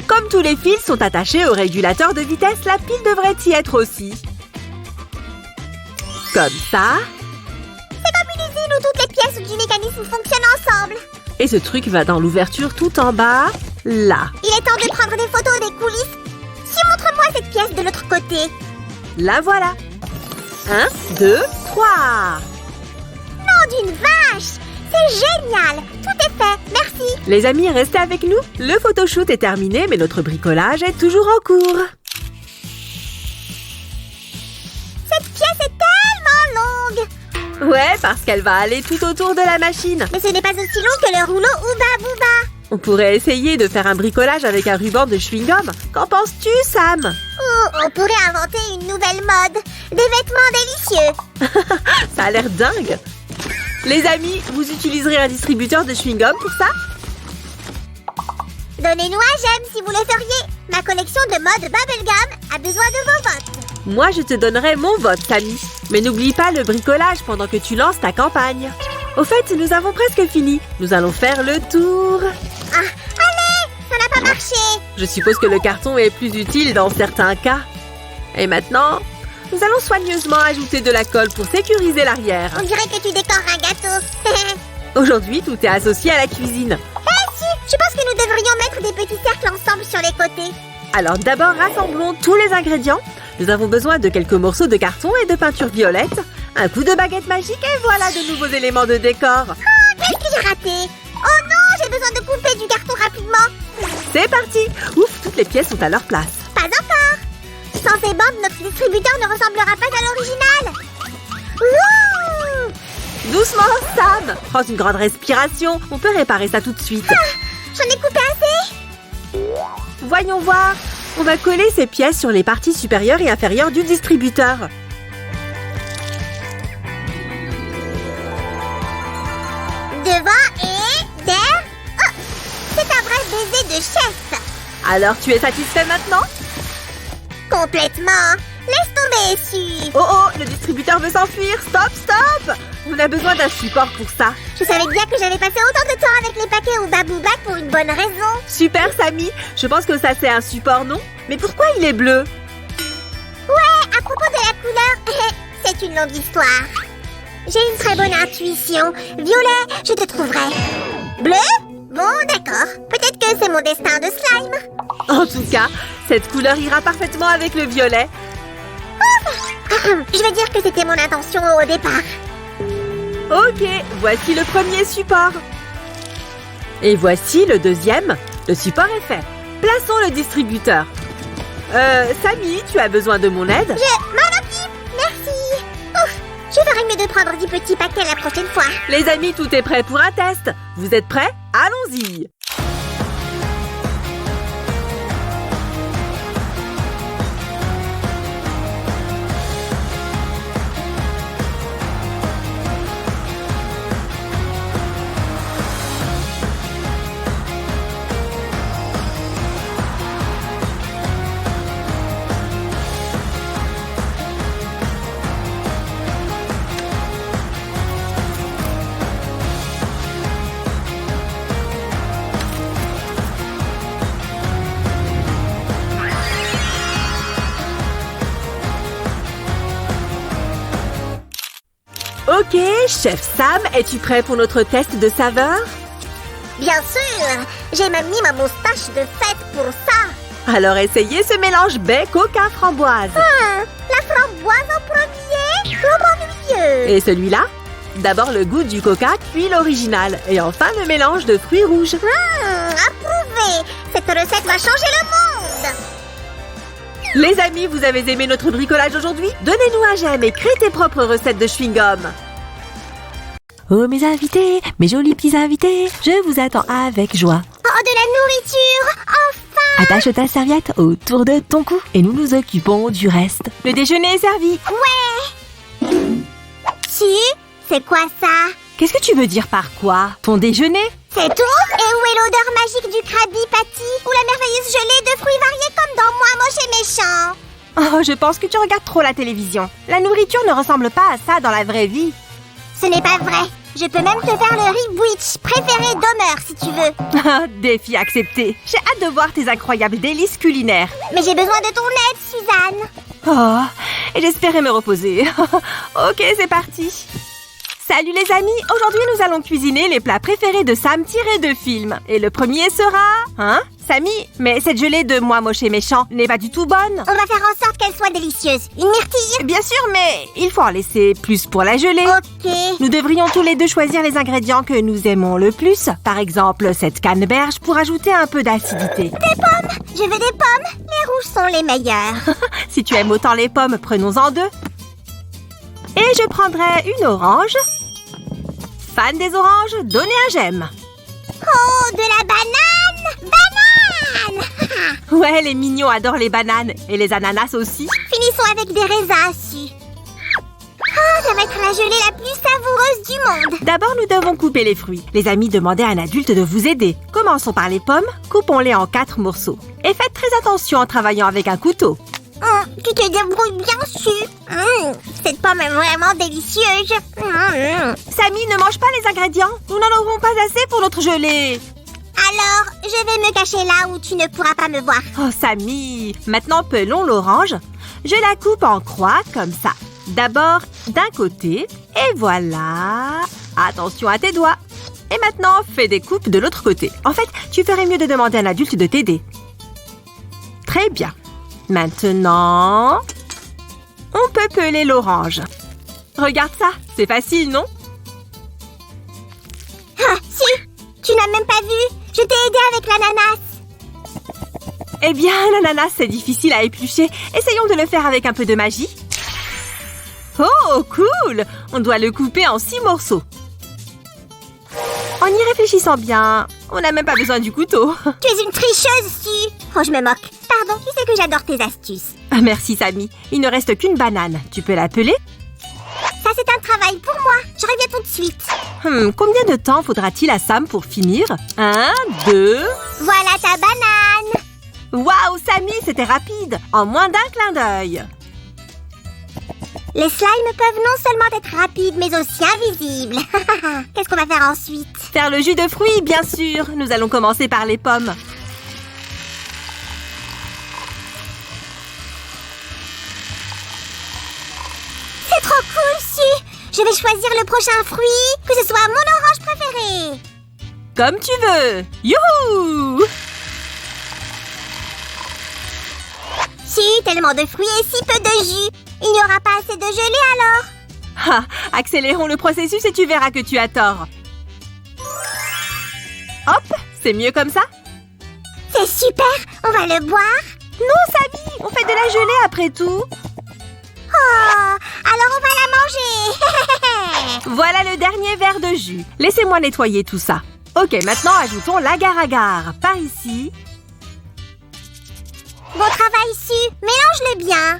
Comme tous les fils sont attachés au régulateur de vitesse, la pile devrait y être aussi. Comme ça. C'est comme une usine où toutes les pièces du mécanisme fonctionnent ensemble. Et ce truc va dans l'ouverture tout en bas, là. Il est temps de prendre des photos des coulisses. Montre-moi cette pièce de l'autre côté. La voilà. 1, 2, 3. Nom d'une vache! C'est génial! Tout est fait, merci. Les amis, restez avec nous. Le photoshoot est terminé, mais notre bricolage est toujours en cours. Cette pièce est tellement longue. Ouais, parce qu'elle va aller tout autour de la machine. Mais ce n'est pas aussi long que le rouleau Ooba Booba. On pourrait essayer de faire un bricolage avec un ruban de chewing-gum. Qu'en penses-tu, Sam? Oh, on pourrait inventer une nouvelle mode. Des vêtements délicieux. Ça a l'air dingue. Les amis, vous utiliserez un distributeur de chewing-gum pour ça? Donnez-nous un j'aime si vous le feriez. Ma collection de mode bubblegum a besoin de vos votes. Moi, je te donnerai mon vote, Samy. Mais n'oublie pas le bricolage pendant que tu lances ta campagne. Au fait, nous avons presque fini. Nous allons faire le tour. Ah, allez, ça n'a pas marché. Je suppose que le carton est plus utile dans certains cas. Et maintenant, nous allons soigneusement ajouter de la colle pour sécuriser l'arrière. On dirait que tu décores un gâteau. Aujourd'hui, tout est associé à la cuisine. Je pense que nous devrions mettre des petits cercles ensemble sur les côtés. Alors d'abord, rassemblons tous les ingrédients. Nous avons besoin de quelques morceaux de carton et de peinture violette, un coup de baguette magique et voilà de nouveaux éléments de décor. Oh, qu'est-ce que j'ai raté? Oh non, j'ai besoin de couper du carton rapidement. C'est parti! Ouf, toutes les pièces sont à leur place. Pas encore. Sans ces bandes, notre distributeur ne ressemblera pas à l'original. Wouh! Doucement, Sam! Prends une grande respiration, on peut réparer ça tout de suite. J'en ai coupé assez. Voyons voir. On va coller ces pièces sur les parties supérieures et inférieures du distributeur. Devant et derrière. Oh, c'est un vrai baiser de chef. Alors, tu es satisfait maintenant? Complètement. Laisse tomber, Su. Oh oh, le distributeur veut s'enfuir. Stop, stop! On a besoin d'un support pour ça. Je savais bien que j'avais passé autant de temps avec les paquets ou Babouba pour une bonne raison. Super, Samy. Je pense que ça, c'est un support, non? Mais pourquoi il est bleu? Ouais, à propos de la couleur, c'est une longue histoire. J'ai une très bonne intuition. Violet, je te trouverai. Bleu? Bon, d'accord. Peut-être que c'est mon destin de slime. En tout cas, cette couleur ira parfaitement avec le violet. Je vais dire que c'était mon intention au départ. Ok, voici le premier support. Et voici le deuxième. Le support est fait. Plaçons le distributeur. Samy, tu as besoin de mon aide? Je m'en occupe, merci. Ouf, je ferai mieux de prendre 10 petits paquets la prochaine fois. Les amis, tout est prêt pour un test. Vous êtes prêts? Allons-y! Ok, chef Sam, es-tu prêt pour notre test de saveur? Bien sûr, j'ai même mis ma moustache de fête pour ça. Alors essayez ce mélange baie coca framboise. La framboise en premier? Trop ennuyeux. Et celui-là? D'abord le goût du coca, puis l'original. Et enfin le mélange de fruits rouges. Approuvé. Cette recette va changer le monde. Les amis, vous avez aimé notre bricolage aujourd'hui? Donnez-nous un j'aime et créez tes propres recettes de chewing-gum. Oh mes invités, mes jolis petits invités, je vous attends avec joie. Oh, de la nourriture, enfin. Attache ta serviette autour de ton cou et nous nous occupons du reste. Le déjeuner est servi. Ouais. C'est quoi ça? Qu'est-ce que tu veux dire par quoi? Ton déjeuner? C'est tout? Et où est l'odeur magique du Krabby Patty? Ou la merveilleuse gelée de fruits variés comme dans Moi, moche et méchant? Oh, je pense que tu regardes trop la télévision. La nourriture ne ressemble pas à ça dans la vraie vie. Ce n'est pas vrai. Je peux même te faire le ribwich préféré d'Homer si tu veux. Défi accepté. J'ai hâte de voir tes incroyables délices culinaires. Mais j'ai besoin de ton aide, Suzanne. Oh, et j'espérais me reposer. Ok, c'est parti. Salut les amis, aujourd'hui nous allons cuisiner les plats préférés de Sam tirés de films. Et le premier sera... Hein, Samy? Mais cette gelée de moi moche et méchant n'est pas du tout bonne. On va faire en sorte qu'elle soit délicieuse. Une myrtille? Bien sûr, mais il faut en laisser plus pour la gelée. Ok. Nous devrions tous les deux choisir les ingrédients que nous aimons le plus. Par exemple, cette canneberge pour ajouter un peu d'acidité. Des pommes? Je veux des pommes. Les rouges sont les meilleures. Si tu aimes autant les pommes, prenons-en 2. Et je prendrai une orange. Fan des oranges, donnez un j'aime. Oh, de la banane! Banane! Ouais, les mignons adorent les bananes. Et les ananas aussi. Finissons avec des raisins dessus. Oh, ça va être la gelée la plus savoureuse du monde. D'abord, nous devons couper les fruits. Les amis, demandez à un adulte de vous aider. Commençons par les pommes. Coupons-les en 4 morceaux. Et faites très attention en travaillant avec un couteau. Tu te débrouilles bien sûr. Cette pomme est vraiment délicieuse. Samy, ne mange pas les ingrédients. Nous n'en aurons pas assez pour notre gelée. Alors, je vais me cacher là où tu ne pourras pas me voir. Oh, Samy. Maintenant, pelons l'orange. Je la coupe en croix, comme ça. D'abord, d'un côté. Et voilà. Attention à tes doigts. Et maintenant, fais des coupes de l'autre côté. En fait, tu ferais mieux de demander à un adulte de t'aider. Très bien. Maintenant, on peut peler l'orange. Regarde ça, c'est facile, non? Ah, si, tu n'as même pas vu. Je t'ai aidé avec l'ananas. Eh bien, l'ananas, c'est difficile à éplucher. Essayons de le faire avec un peu de magie. Oh, cool! On doit le couper en 6 morceaux. En y réfléchissant bien, on n'a même pas besoin du couteau. Tu es une tricheuse, Su. Oh, je me moque. Pardon, tu sais que j'adore tes astuces. Merci, Samy. Il ne reste qu'une banane. Tu peux la peler? Ça, c'est un travail pour moi. Je reviens tout de suite. Combien de temps faudra-t-il à Sam pour finir? 1, 2... Voilà ta banane. Waouh, Samy, c'était rapide. En moins d'un clin d'œil. Les slimes peuvent non seulement être rapides, mais aussi invisibles. Qu'est-ce qu'on va faire ensuite? Faire le jus de fruits, bien sûr. Nous allons commencer par les pommes. C'est trop cool, Su. Je vais choisir le prochain fruit, que ce soit mon orange préféré. Comme tu veux. Youhou! Su, tellement de fruits et si peu de jus. Il n'y aura pas assez de gelée alors? Ah, accélérons le processus et tu verras que tu as tort. Hop, c'est mieux comme ça? C'est super, on va le boire? Non, Samy, on fait de la gelée après tout. Oh, alors on va la manger. Voilà le dernier verre de jus. Laissez-moi nettoyer tout ça. Ok, maintenant ajoutons l'agar-agar. Par ici. Bon travail, Su. Mélange-le bien.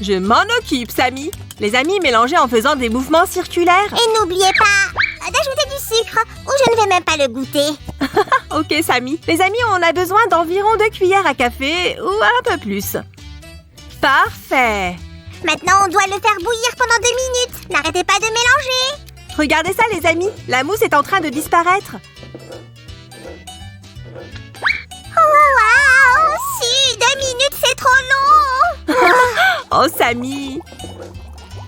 Je m'en occupe, Samy. Les amis, mélangez en faisant des mouvements circulaires. Et n'oubliez pas d'ajouter du sucre ou je ne vais même pas le goûter. Ok, Samy. Les amis, on a besoin d'environ 2 cuillères à café ou un peu plus. Parfait. Maintenant, on doit le faire bouillir pendant 2 minutes. N'arrêtez pas de mélanger. Regardez ça, les amis. La mousse est en train de disparaître. Waouh, si, 2 minutes, c'est trop long. Oh, Samy.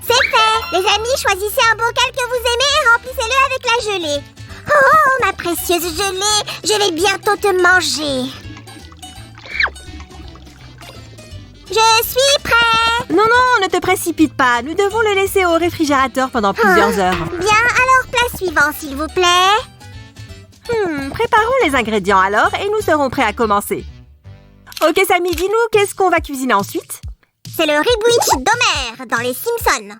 C'est fait. Les amis, choisissez un bocal que vous aimez et remplissez-le avec la gelée. Oh, ma précieuse gelée, je vais bientôt te manger. Je suis prêt. Non, non, ne te précipite pas. Nous devons le laisser au réfrigérateur pendant plusieurs heures. Bien, alors plat suivant, s'il vous plaît. Préparons les ingrédients alors et nous serons prêts à commencer. Ok, Samy, dis-nous, qu'est-ce qu'on va cuisiner ensuite? C'est le ribwich d'Homer dans les Simpsons.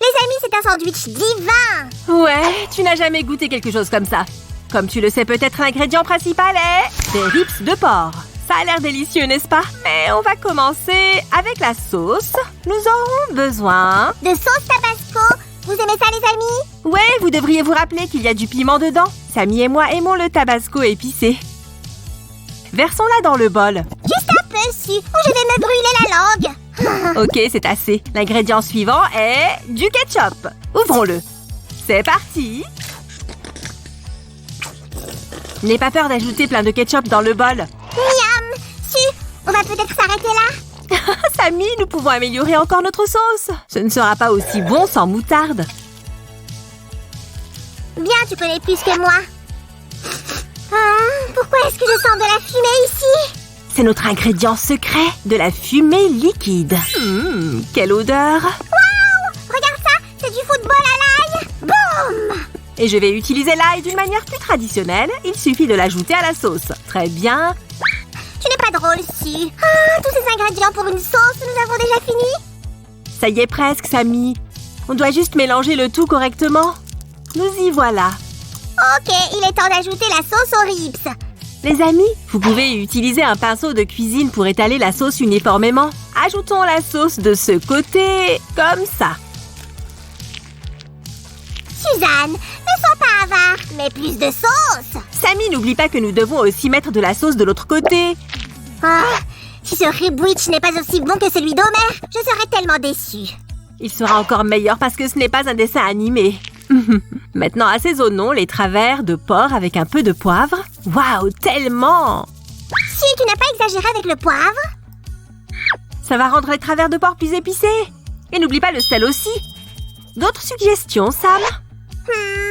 Les amis, c'est un sandwich divin. Ouais, tu n'as jamais goûté quelque chose comme ça. Comme tu le sais peut-être, l'ingrédient principal est des ribs de porc. Ça a l'air délicieux, n'est-ce pas? Mais on va commencer avec la sauce. Nous aurons besoin... de sauce tabasco. Vous aimez ça, les amis? Ouais, vous devriez vous rappeler qu'il y a du piment dedans. Samy et moi aimons le tabasco épicé. Versons-la dans le bol. Juste un peu, Su, ou je vais me brûler la langue. Ok, c'est assez. L'ingrédient suivant est du ketchup. Ouvrons-le. C'est parti. N'aie pas peur d'ajouter plein de ketchup dans le bol. Miam! Su, on va peut-être s'arrêter là? Samy, nous pouvons améliorer encore notre sauce. Ce ne sera pas aussi bon sans moutarde. Bien, tu connais plus que moi. Pourquoi est-ce que je sens de la fumée ici? C'est notre ingrédient secret, de la fumée liquide. Quelle odeur! Waouh! Regarde ça, c'est du football à l'ail. Boum! Et je vais utiliser l'ail d'une manière plus traditionnelle. Il suffit de l'ajouter à la sauce. Très bien. Tu n'es pas drôle, Su. Tous ces ingrédients pour une sauce, nous avons déjà fini? Ça y est presque, Samy. On doit juste mélanger le tout correctement. Nous y voilà. Ok, il est temps d'ajouter la sauce aux ribs. Les amis, vous pouvez utiliser un pinceau de cuisine pour étaler la sauce uniformément. Ajoutons la sauce de ce côté, comme ça. Suzanne, ne sois pas avare, mais plus de sauce. Samy, n'oublie pas que nous devons aussi mettre de la sauce de l'autre côté. Si ce ribwich n'est pas aussi bon que celui d'Homer, je serais tellement déçue. Il sera encore meilleur parce que ce n'est pas un dessin animé. Maintenant, assaisonnons les travers de porc avec un peu de poivre. Waouh, tellement! Si, tu n'as pas exagéré avec le poivre? Ça va rendre les travers de porc plus épicés. Et n'oublie pas le sel aussi. D'autres suggestions, Sam?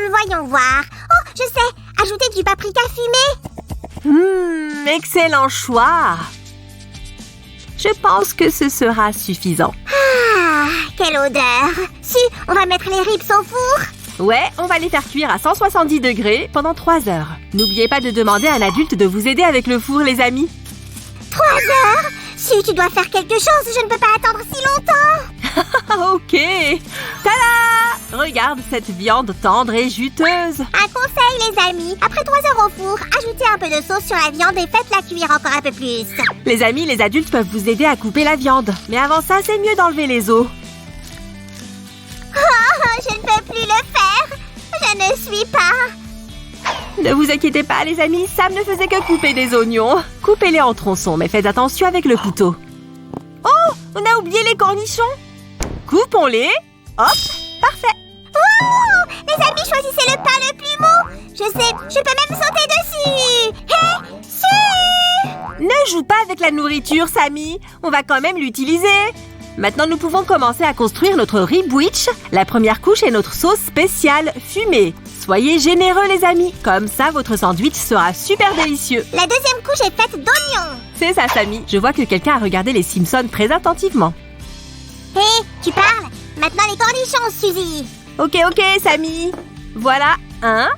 Voyons voir. Oh, je sais, ajouter du paprika fumé. Excellent choix. Je pense que ce sera suffisant. Quelle odeur. Si, on va mettre les ribs au four. Ouais, on va les faire cuire à 170 degrés pendant 3 heures. N'oubliez pas de demander à un adulte de vous aider avec le four, les amis. 3 heures? Si, tu dois faire quelque chose, je ne peux pas attendre si longtemps. Ok. Tada! Regarde cette viande tendre et juteuse. Un conseil, les amis. Après 3 heures au four, ajoutez un peu de sauce sur la viande et faites-la cuire encore un peu plus. Les amis, les adultes peuvent vous aider à couper la viande. Mais avant ça, c'est mieux d'enlever les os. Je ne peux plus le faire. Je ne suis pas. Ne vous inquiétez pas, les amis. Sam ne faisait que couper des oignons. Coupez-les en tronçons, mais faites attention avec le couteau. Oh! On a oublié les cornichons. Coupons-les. Hop! Parfait. Wow! Les amis, choisissez le pain le plus mou. Je sais, je peux même sauter dessus. Hé! Su! Ne joue pas avec la nourriture, Samy. On va quand même l'utiliser. Maintenant, nous pouvons commencer à construire notre ribwich. La première couche est notre sauce spéciale fumée. Soyez généreux, les amis. Comme ça, votre sandwich sera super délicieux. La deuxième couche est faite d'oignons. C'est ça, Samy. Je vois que quelqu'un a regardé les Simpsons très attentivement. Hé, tu parles? Maintenant les cornichons, Suzy. Ok, Samy. Voilà, 1,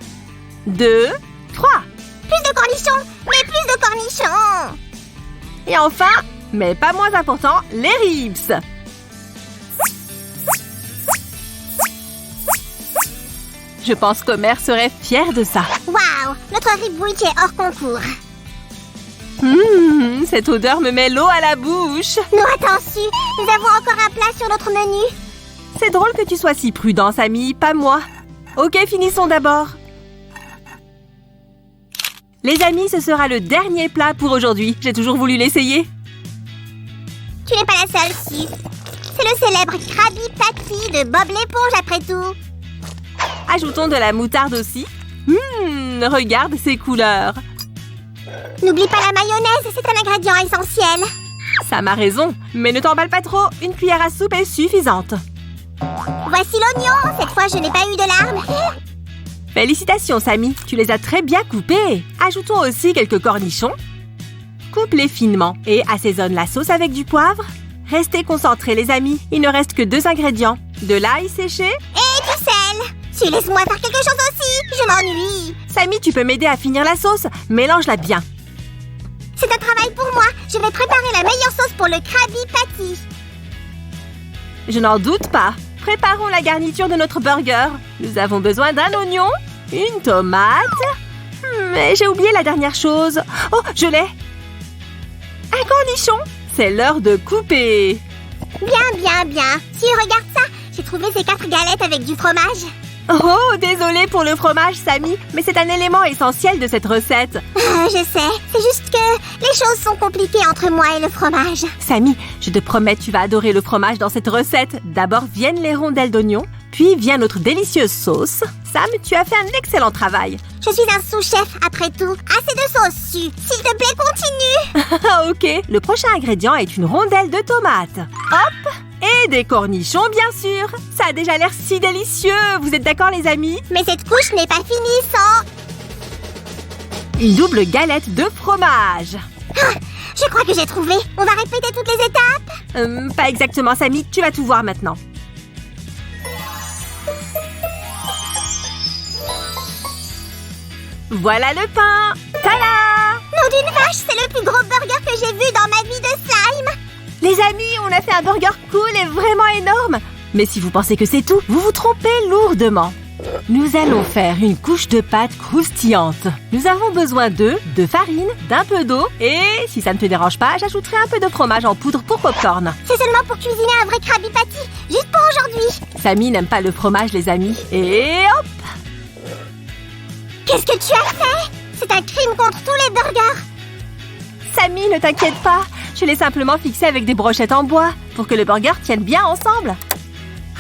2, 3. Plus de cornichons, mais plus de cornichons. Et enfin, mais pas moins important, les ribs. Je pense qu'Homer serait fier de ça. Waouh, notre ribwich est hors concours. Cette odeur me met l'eau à la bouche. Non, attends, Su, nous avons encore un plat sur notre menu. C'est drôle que tu sois si prudent, Samy, pas moi. Ok, finissons d'abord. Les amis, ce sera le dernier plat pour aujourd'hui. J'ai toujours voulu l'essayer. Tu n'es pas la seule, Su. C'est le célèbre Krabby Patty de Bob l'éponge, après tout. Ajoutons de la moutarde aussi. Regarde ces couleurs. N'oublie pas la mayonnaise, c'est un ingrédient essentiel. Sam a raison, mais ne t'emballe pas trop. Une cuillère à soupe est suffisante. Voici l'oignon. Cette fois, je n'ai pas eu de larmes. Félicitations, Samy. Tu les as très bien coupés. Ajoutons aussi quelques cornichons. Coupe-les finement et assaisonne la sauce avec du poivre. Restez concentrés, les amis. Il ne reste que 2 ingrédients. De l'ail séché et du sel. Su, laisse-moi faire quelque chose aussi. Je m'ennuie. Samy, tu peux m'aider à finir la sauce. Mélange-la bien. C'est un travail pour moi. Je vais préparer la meilleure sauce pour le Krabby Patty. Je n'en doute pas. Préparons la garniture de notre burger. Nous avons besoin d'un oignon, une tomate. Mais j'ai oublié la dernière chose. Oh, je l'ai. Un cornichon. C'est l'heure de couper. Bien. Si, regarde ça. J'ai trouvé ces 4 galettes avec du fromage. Oh, désolée pour le fromage, Sammy, mais c'est un élément essentiel de cette recette. Je sais, c'est juste que les choses sont compliquées entre moi et le fromage. Sammy, je te promets, tu vas adorer le fromage dans cette recette. D'abord viennent les rondelles d'oignon, puis vient notre délicieuse sauce. Sam, tu as fait un excellent travail. Je suis un sous-chef, après tout. Assez de sauce, Su. S'il te plaît, continue. Ok, le prochain ingrédient est une rondelle de tomate. Hop! Et des cornichons, bien sûr. Ça a déjà l'air si délicieux. Vous êtes d'accord, les amis? Mais cette couche n'est pas finie sans... Une double galette de fromage. Ah, je crois que j'ai trouvé. On va répéter toutes les étapes? Pas exactement, Sammy. Tu vas tout voir maintenant. Voilà le pain. Tada! Nom d'une vache, c'est le plus gros burger que j'ai vu dans ma vie de slime. Les amis, on a fait un burger cool et vraiment énorme. Mais si vous pensez que c'est tout, vous vous trompez lourdement. Nous allons faire une couche de pâte croustillante. Nous avons besoin de farine, d'un peu d'eau et, si ça ne te dérange pas, j'ajouterai un peu de fromage en poudre pour popcorn. C'est seulement pour cuisiner un vrai Krabby Patty, juste pour aujourd'hui. Sammy n'aime pas le fromage, les amis. Et hop! Qu'est-ce que tu as fait? C'est un crime contre tous les burgers. Sammy, ne t'inquiète pas. Je l'ai simplement fixé avec des brochettes en bois pour que le burger tienne bien ensemble.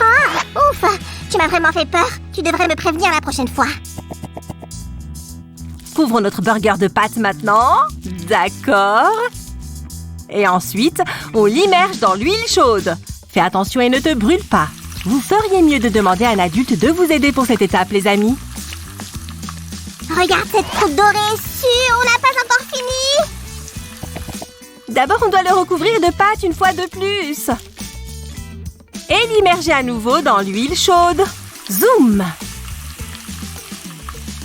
Ah, ouf! Tu m'as vraiment fait peur. Tu devrais me prévenir la prochaine fois. Couvrons notre burger de pâte maintenant. D'accord. Et ensuite, on l'immerge dans l'huile chaude. Fais attention et ne te brûle pas. Vous feriez mieux de demander à un adulte de vous aider pour cette étape, les amis. Regarde cette croûte dorée, Su, on n'a pas encore fini. D'abord, on doit le recouvrir de pâte une fois de plus. Et l'immerger à nouveau dans l'huile chaude. Zoom!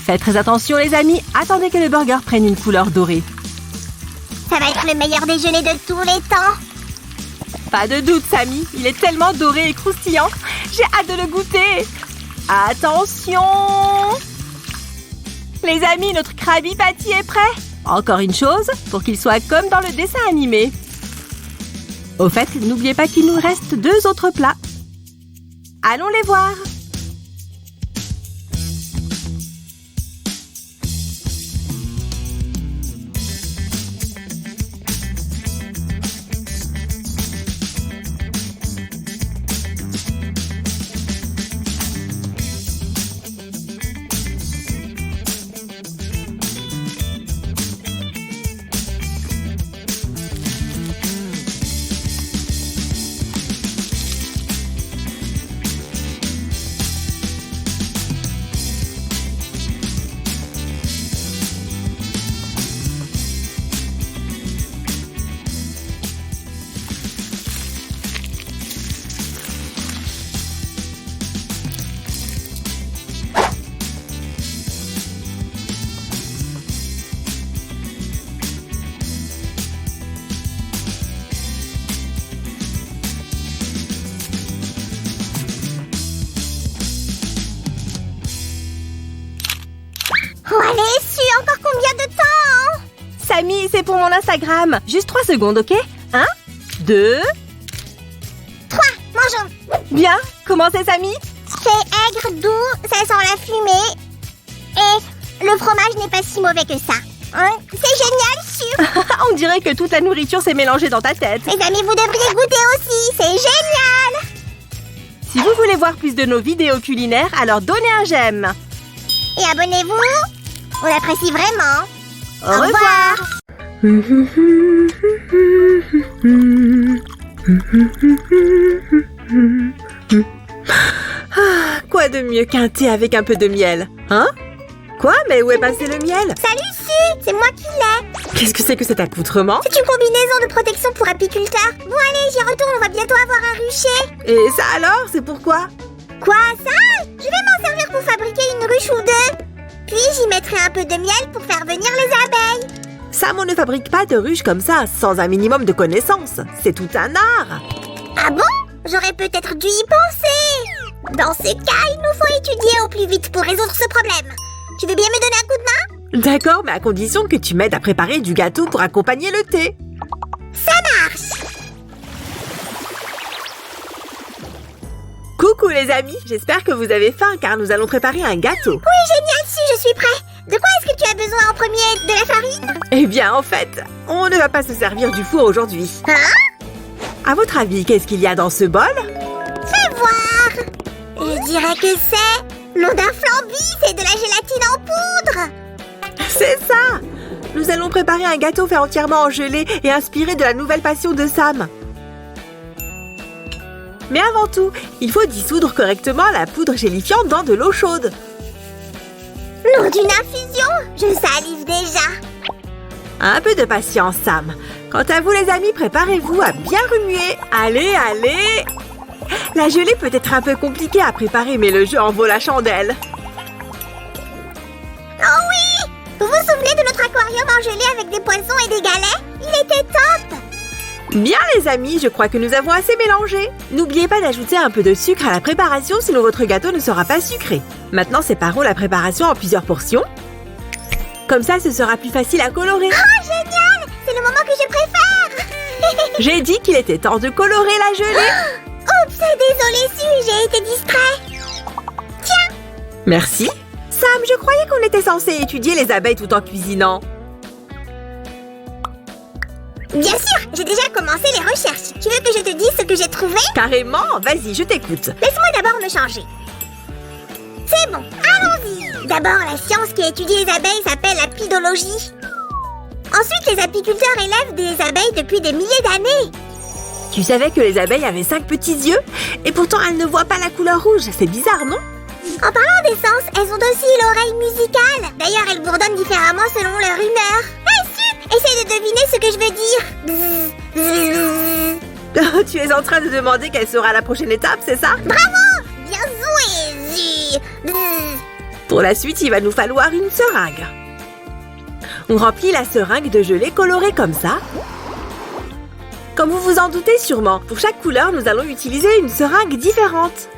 Faites très attention, les amis. Attendez que le burger prenne une couleur dorée. Ça va être le meilleur déjeuner de tous les temps. Pas de doute, Sammy. Il est tellement doré et croustillant. J'ai hâte de le goûter. Attention! Les amis, notre Krabby Patty est prêt. Encore une chose, pour qu'il soit comme dans le dessin animé. Au fait, n'oubliez pas qu'il nous reste 2 autres plats. Allons les voir. Oh, allez, Su, encore combien de temps? Sammy, c'est pour mon Instagram. Juste 3 secondes, ok? 1, 2... 3, mangeons. Bien, comment c'est, Sammy? C'est aigre, doux, ça sent la fumée. Et le fromage n'est pas si mauvais que ça. Hein? C'est génial, Su. On dirait que toute la nourriture s'est mélangée dans ta tête. Les amis, vous devriez goûter aussi, c'est génial. Si vous voulez voir plus de nos vidéos culinaires, alors donnez un j'aime. Et abonnez-vous. On apprécie vraiment. Au revoir. Quoi de mieux qu'un thé avec un peu de miel? Hein? Quoi? Mais où est passé le miel? Salut, Su, c'est moi qui l'ai. Qu'est-ce que c'est que cet accoutrement? C'est une combinaison de protection pour apiculteurs. Bon, allez, j'y retourne, on va bientôt avoir un rucher. Et ça alors? C'est pourquoi? Quoi, ça? Je vais m'en servir pour fabriquer une ruche ou 2. Puis j'y mettrai un peu de miel pour faire venir les abeilles. Sam, on ne fabrique pas de ruches comme ça, sans un minimum de connaissances. C'est tout un art. Ah bon? J'aurais peut-être dû y penser. Dans ce cas, il nous faut étudier au plus vite pour résoudre ce problème. Tu veux bien me donner un coup de main? D'accord, mais à condition que tu m'aides à préparer du gâteau pour accompagner le thé. Ça marche. Coucou les amis, j'espère que vous avez faim car nous allons préparer un gâteau. Oui, génial, si, je suis prêt. De quoi est-ce que tu as besoin en premier? De la farine? Eh bien, en fait, on ne va pas se servir du four aujourd'hui. Hein? À votre avis, qu'est-ce qu'il y a dans ce bol? Fais voir. Je dirais que c'est... nom d'un flambi, c'est de la gélatine en poudre. C'est ça! Nous allons préparer un gâteau fait entièrement en gelée et inspiré de la nouvelle passion de Sam. Mais avant tout, il faut dissoudre correctement la poudre gélifiante dans de l'eau chaude. Nom d'une infusion, je salive déjà. Un peu de patience, Sam. Quant à vous, les amis, préparez-vous à bien remuer. Allez, allez! La gelée peut être un peu compliquée à préparer, mais le jeu en vaut la chandelle. Oh oui! Vous vous souvenez de notre aquarium en gelée avec des poissons et des galets? Il était top! Bien, les amis, je crois que nous avons assez mélangé. N'oubliez pas d'ajouter un peu de sucre à la préparation, sinon votre gâteau ne sera pas sucré. Maintenant, séparons la préparation en plusieurs portions. Comme ça, ce sera plus facile à colorer. Oh, génial! C'est le moment que je préfère! J'ai dit qu'il était temps de colorer la gelée. Oups, désolé, Su, j'ai été distrait. Tiens! Merci. Sam, je croyais qu'on était censé étudier les abeilles tout en cuisinant. Bien sûr, j'ai déjà commencé les recherches. Tu veux que je te dise ce que j'ai trouvé? Carrément, vas-y, je t'écoute. Laisse-moi d'abord me changer. C'est bon, allons-y. D'abord, la science qui étudie les abeilles s'appelle la pidologie. Ensuite, les apiculteurs élèvent des abeilles depuis des milliers d'années. Tu savais que les abeilles avaient 5 petits yeux? Et pourtant, elles ne voient pas la couleur rouge. C'est bizarre, non? En parlant des sens, elles ont aussi l'oreille musicale. D'ailleurs, elles bourdonnent différemment selon leur humeur. Hey, Su, essaye de deviner ce que je veux dire. Bzz, bzz. Tu es en train de demander quelle sera la prochaine étape, c'est ça? Bravo! Bien joué, Zu. Bzz. Pour la suite, il va nous falloir une seringue. On remplit la seringue de gelée colorée comme ça. Comme vous vous en doutez sûrement, pour chaque couleur, nous allons utiliser une seringue différente.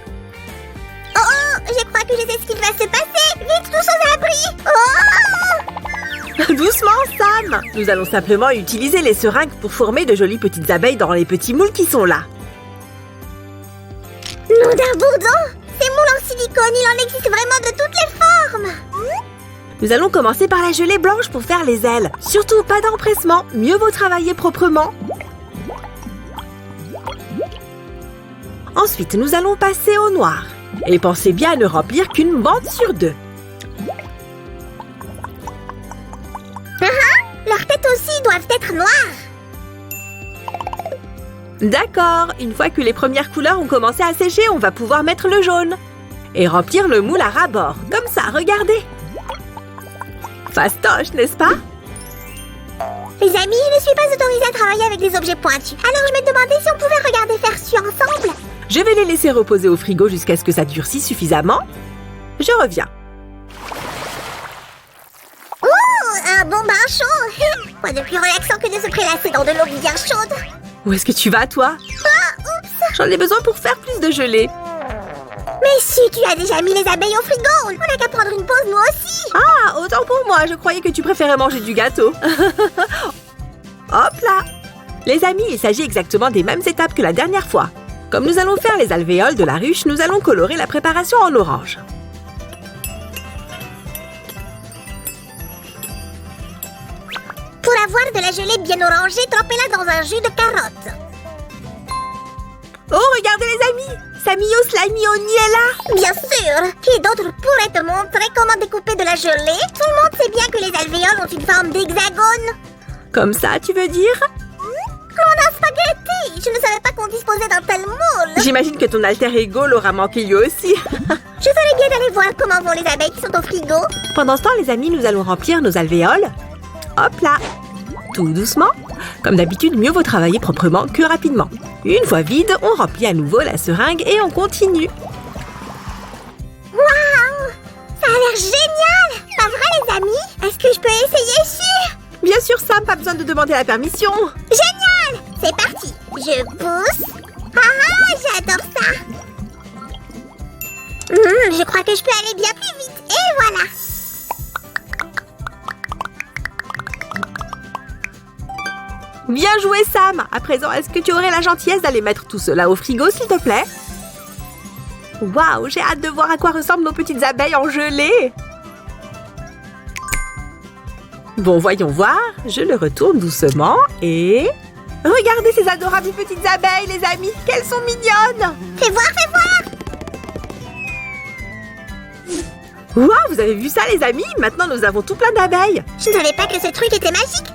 Oh, je crois que je sais ce qu'il va se passer. Vite, tous aux abris. Oh! Doucement, Sam! Nous allons simplement utiliser les seringues pour former de jolies petites abeilles dans les petits moules qui sont là. Nom d'un bourdon! Ces moules en silicone, il en existe vraiment de toutes les formes. Nous allons commencer par la gelée blanche pour faire les ailes. Surtout pas d'empressement, mieux vaut travailler proprement. Ensuite, nous allons passer au noir. Et pensez bien à ne remplir qu'une bande sur 2. Leurs têtes aussi doivent être noires. D'accord, une fois que les premières couleurs ont commencé à sécher, on va pouvoir mettre le jaune. Et remplir le moule à ras-bord. Comme ça, regardez. Fastoche, n'est-ce pas? Les amis, je ne suis pas autorisée à travailler avec des objets pointus. Alors je me demandais si on pouvait regarder faire Su ensemble. Je vais les laisser reposer au frigo jusqu'à ce que ça durcisse suffisamment. Je reviens. Un bon bain chaud. Quoi de plus relaxant que de se prélasser dans de l'eau bien chaude. Où est-ce que tu vas, toi? Oups. J'en ai besoin pour faire plus de gelée. Mais si tu as déjà mis les abeilles au frigo, on n'a qu'à prendre une pause, nous aussi. Ah, autant pour moi, je croyais que tu préférais manger du gâteau. Hop là! Les amis, il s'agit exactement des mêmes étapes que la dernière fois. Comme nous allons faire les alvéoles de la ruche, nous allons colorer la préparation en orange. Pour avoir de la gelée bien orangée, trempez-la dans un jus de carotte. Oh, regardez les amis! Samio Slimioni est là! Bien sûr. Qui d'autre pourrait te montrer comment découper de la gelée? Tout le monde sait bien que les alvéoles ont une forme d'hexagone. Comme ça, tu veux dire? Comme un spaghetti. Je ne savais pas qu'on disposait d'un tel moule. J'imagine que ton alter ego l'aura manqué lui aussi. Je ferais bien d'aller voir comment vont les abeilles qui sont au frigo. Pendant ce temps, les amis, nous allons remplir nos alvéoles. Hop là! Tout doucement. Comme d'habitude, mieux vaut travailler proprement que rapidement. Une fois vide, on remplit à nouveau la seringue et on continue. Waouh! Ça a l'air génial! Pas vrai, les amis? Est-ce que je peux essayer, Su? Bien sûr, Sam, pas besoin de demander la permission. Génial! C'est parti. Je pousse. Ah, j'adore ça. Je crois que je peux aller bien plus vite. Et voilà. Bien joué, Sam. À présent, est-ce que tu aurais la gentillesse d'aller mettre tout cela au frigo, s'il te plaît? Waouh, j'ai hâte de voir à quoi ressemblent nos petites abeilles en gelée. Bon, voyons voir. Je le retourne doucement et... Regardez ces adorables petites abeilles, les amis. Qu'elles sont mignonnes. Fais voir, fais voir. Waouh, vous avez vu ça, les amis? Maintenant, nous avons tout plein d'abeilles. Je ne savais pas que ce truc était magique.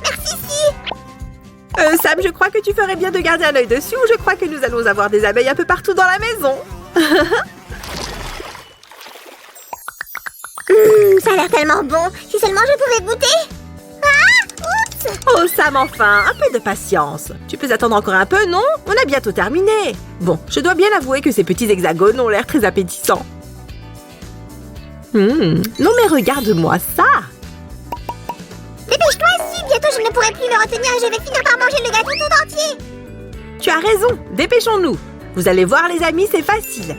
Merci, Si. Sam, je crois que tu ferais bien de garder un œil dessus ou je crois que nous allons avoir des abeilles un peu partout dans la maison. Ça a l'air tellement bon. Si seulement je pouvais goûter. Ah, oups. Oh, Sam, enfin, un peu de patience. Tu peux attendre encore un peu, non? On a bientôt terminé. Bon, je dois bien avouer que ces petits hexagones ont l'air très appétissants. Non mais regarde-moi ça. Dépêche-toi, Si. Bientôt, je ne pourrai plus me retenir et je vais finir par manger le gâteau tout entier. Tu as raison, dépêchons-nous. Vous allez voir, les amis, c'est facile.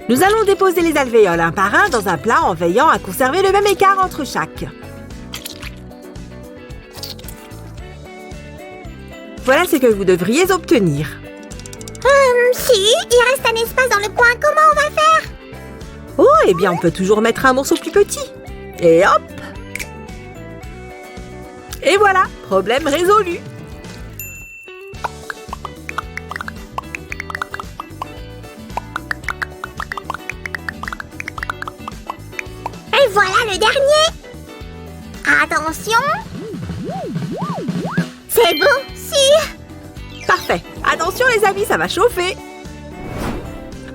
Nous allons déposer les alvéoles un par un dans un plat en veillant à conserver le même écart entre chaque. Voilà ce que vous devriez obtenir. Si, il reste un espace dans le coin. Comment on va faire? Oh, eh bien, on peut toujours mettre un morceau plus petit. Et hop! Et voilà, problème résolu. Et voilà le dernier. Attention. C'est bon, Si. Parfait. Attention les amis, ça va chauffer.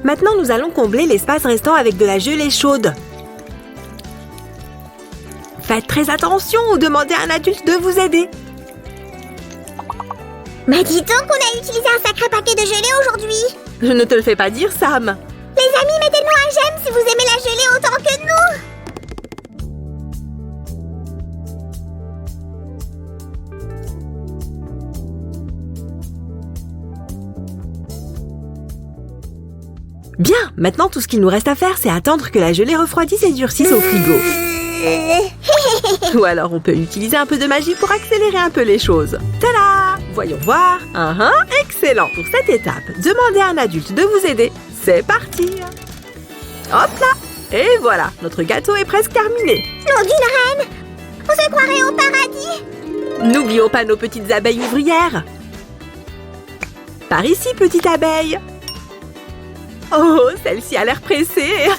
Maintenant, nous allons combler l'espace restant avec de la gelée chaude. Faites très attention ou demandez à un adulte de vous aider. Mais dis donc qu'on a utilisé un sacré paquet de gelée aujourd'hui. Je ne te le fais pas dire, Sam. Les amis, mettez-nous un j'aime si vous aimez la gelée autant que nous. Bien, maintenant tout ce qu'il nous reste à faire, c'est attendre que la gelée refroidisse et durcisse au frigo. Ou alors on peut utiliser un peu de magie pour accélérer un peu les choses. Tada! Voyons voir. Excellent. Pour cette étape, demandez à un adulte de vous aider. C'est parti. Hop là. Et voilà, notre gâteau est presque terminé. Nom d'une reine. On se croirait au paradis. N'oublions pas nos petites abeilles ouvrières. Par ici, petite abeille. Oh, celle-ci a l'air pressée.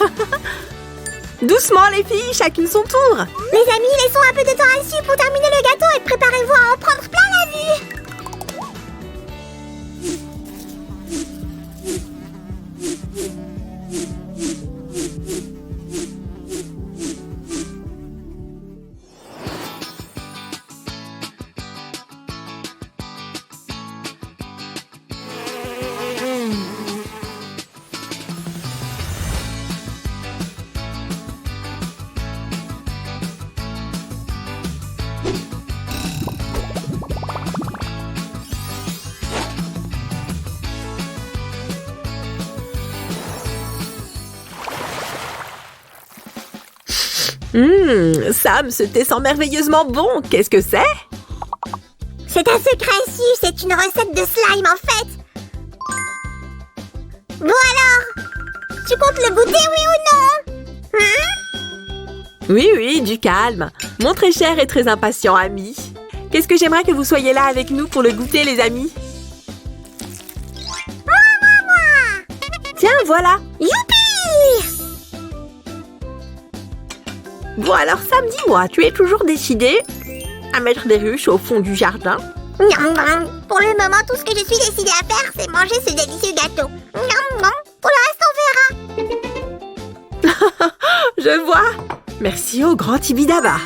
Doucement, les filles, chacune son tour. Les amis, laissons un peu de temps à Su pour terminer le gâteau et préparez-vous à en prendre plein la vue. Sam, ce thé sent merveilleusement bon. Qu'est-ce que c'est? C'est un secret, Su. C'est une recette de slime, en fait. Bon alors, tu comptes le goûter, oui ou non? Oui, du calme. Mon très cher et très impatient ami. Qu'est-ce que j'aimerais que vous soyez là avec nous pour le goûter, les amis? Moi. Tiens, voilà. Youpi! Bon, alors, Sam, dis-moi, tu es toujours décidé à mettre des ruches au fond du jardin? Miam, miam. Pour le moment, tout ce que je suis décidée à faire, c'est manger ce délicieux gâteau. Miam, miam. Pour le reste, on verra. Je vois. Merci au grand Tibidaba.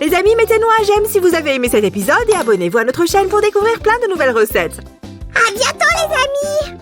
Les amis, mettez-nous un j'aime si vous avez aimé cet épisode et abonnez-vous à notre chaîne pour découvrir plein de nouvelles recettes. À bientôt, les amis!